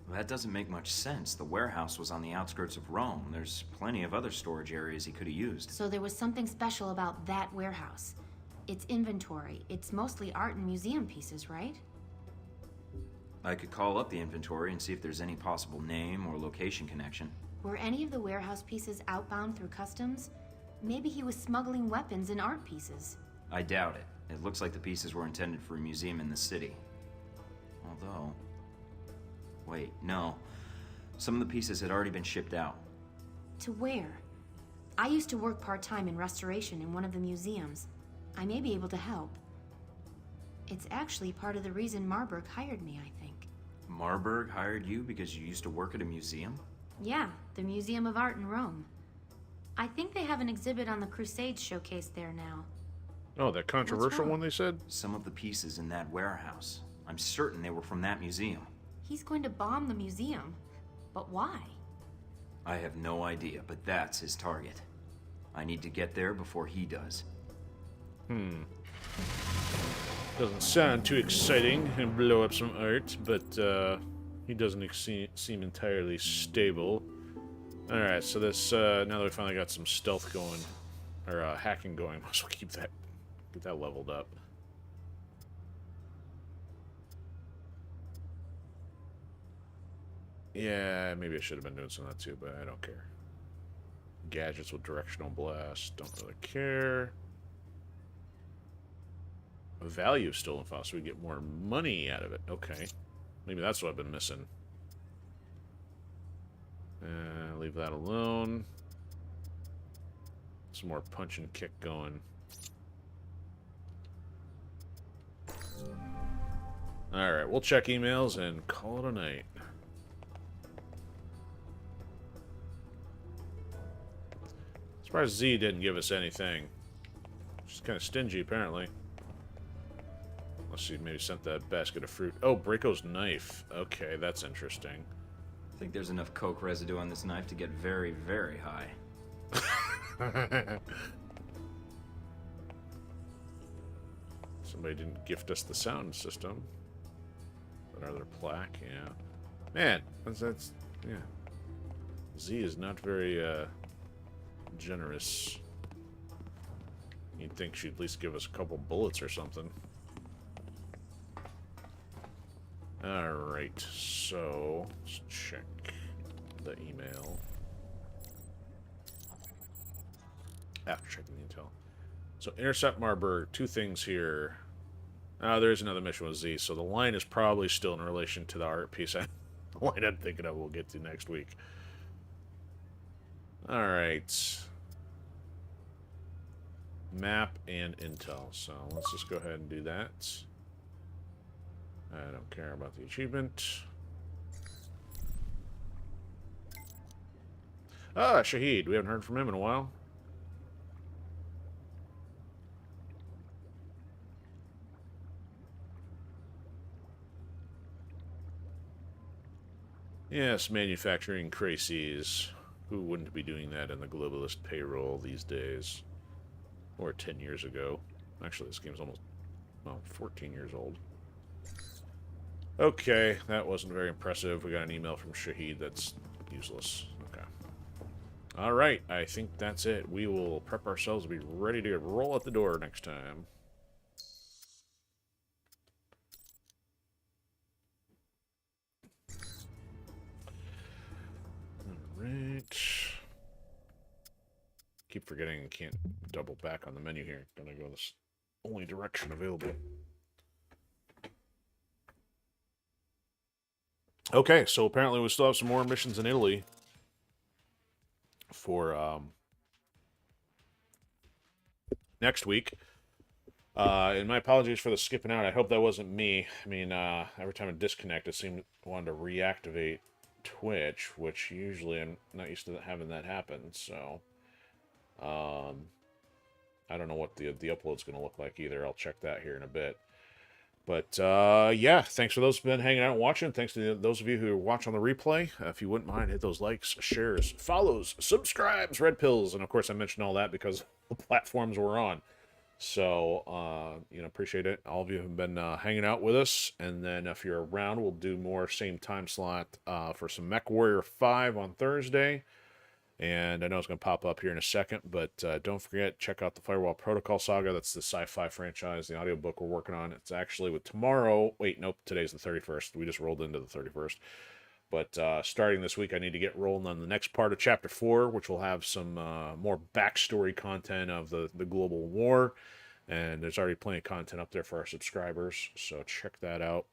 Well, that doesn't make much sense. The warehouse was on the outskirts of Rome. There's plenty of other storage areas he could have used.
So there was something special about that warehouse. Its inventory. It's mostly art and museum pieces, right?
I could call up the inventory and see if there's any possible name or location connection.
Were any of the warehouse pieces outbound through customs? Maybe he was smuggling weapons and art pieces.
I doubt it. It looks like the pieces were intended for a museum in the city. Although... Wait, no. Some of the pieces had already been shipped out.
To where? I used to work part-time in restoration in one of the museums. I may be able to help. It's actually part of the reason Marburg hired me, I think.
Marburg hired you because you used to work at a museum?
Yeah, the Museum of Art in Rome. I think they have an exhibit on the Crusades showcase there now.
Oh, that controversial one they said?
Some of the pieces in that warehouse. I'm certain they were from that museum.
He's going to bomb the museum. But why?
I have no idea, but that's his target. I need to get there before he does.
Doesn't sound too exciting and blow up some art, but he doesn't seem entirely stable. Alright, so this, now that we finally got some stealth going, or hacking going, might as well get that leveled up. Yeah, maybe I should have been doing some of that too, but I don't care. Gadgets with directional blast, don't really care. Value of stolen files, so we get more money out of it. Okay. Maybe that's what I've been missing. Leave that alone. Some more punch and kick going. Alright, we'll check emails and call it a night. Surprised Z didn't give us anything. She's kind of stingy, apparently. Unless she maybe sent that basket of fruit. Oh, Braco's knife. Okay, that's interesting.
I think there's enough coke residue on this knife to get very, very high.
Somebody didn't gift us the sound system. But other plaque, yeah. Man, that's yeah. Z is not very generous. You'd think she'd at least give us a couple bullets or something. Alright, so let's check the email. After checking the intel. So intercept Marburg, two things here. There's another mission with Z, so the line is probably still in relation to the art piece. The line I'm thinking of we'll get to next week. Alright. Map and intel. So let's just go ahead and do that. I don't care about the achievement. Ah, Shahid. We haven't heard from him in a while. Yes, manufacturing crises. Who wouldn't be doing that in the globalist payroll these days? Or 10 years ago. Actually, this game's almost, well, 14 years old. Okay, that wasn't very impressive. We got an email from Shahid that's useless. Okay. Alright, I think that's it. We will prep ourselves to be ready to roll out the door next time. Alright. Keep forgetting I can't double back on the menu here. Gonna go this only direction available. Okay, so apparently we still have some more missions in Italy for next week. And my apologies for the skipping out. I hope that wasn't me. I mean, every time I disconnect, it seemed wanted to reactivate Twitch, which usually I'm not used to having that happen. So, I don't know what the upload's going to look like either. I'll check that here in a bit. But, yeah, thanks for those who've been hanging out and watching. Thanks to those of you who watch on the replay. If you wouldn't mind, hit those likes, shares, follows, subscribes, red pills. And, of course, I mentioned all that because the platforms we're on. So, you know, appreciate it. All of you have been hanging out with us. And then if you're around, we'll do more same time slot for some Mech Warrior 5 on Thursday. And I know it's going to pop up here in a second, but don't forget, check out the Firewall Protocol Saga. That's the sci-fi franchise, the audiobook we're working on. It's actually with tomorrow. Wait, nope, today's the 31st. We just rolled into the 31st. But starting this week, I need to get rolling on the next part of Chapter 4, which will have some more backstory content of the global war. And there's already plenty of content up there for our subscribers, so check that out.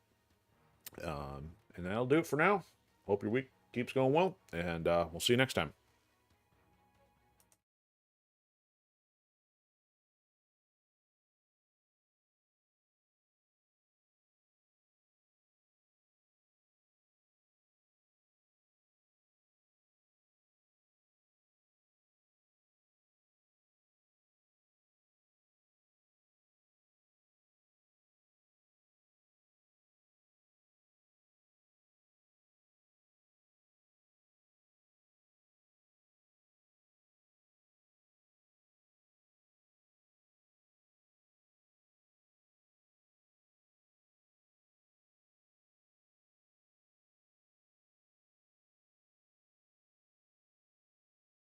And that'll do it for now. Hope your week keeps going well, and we'll see you next time.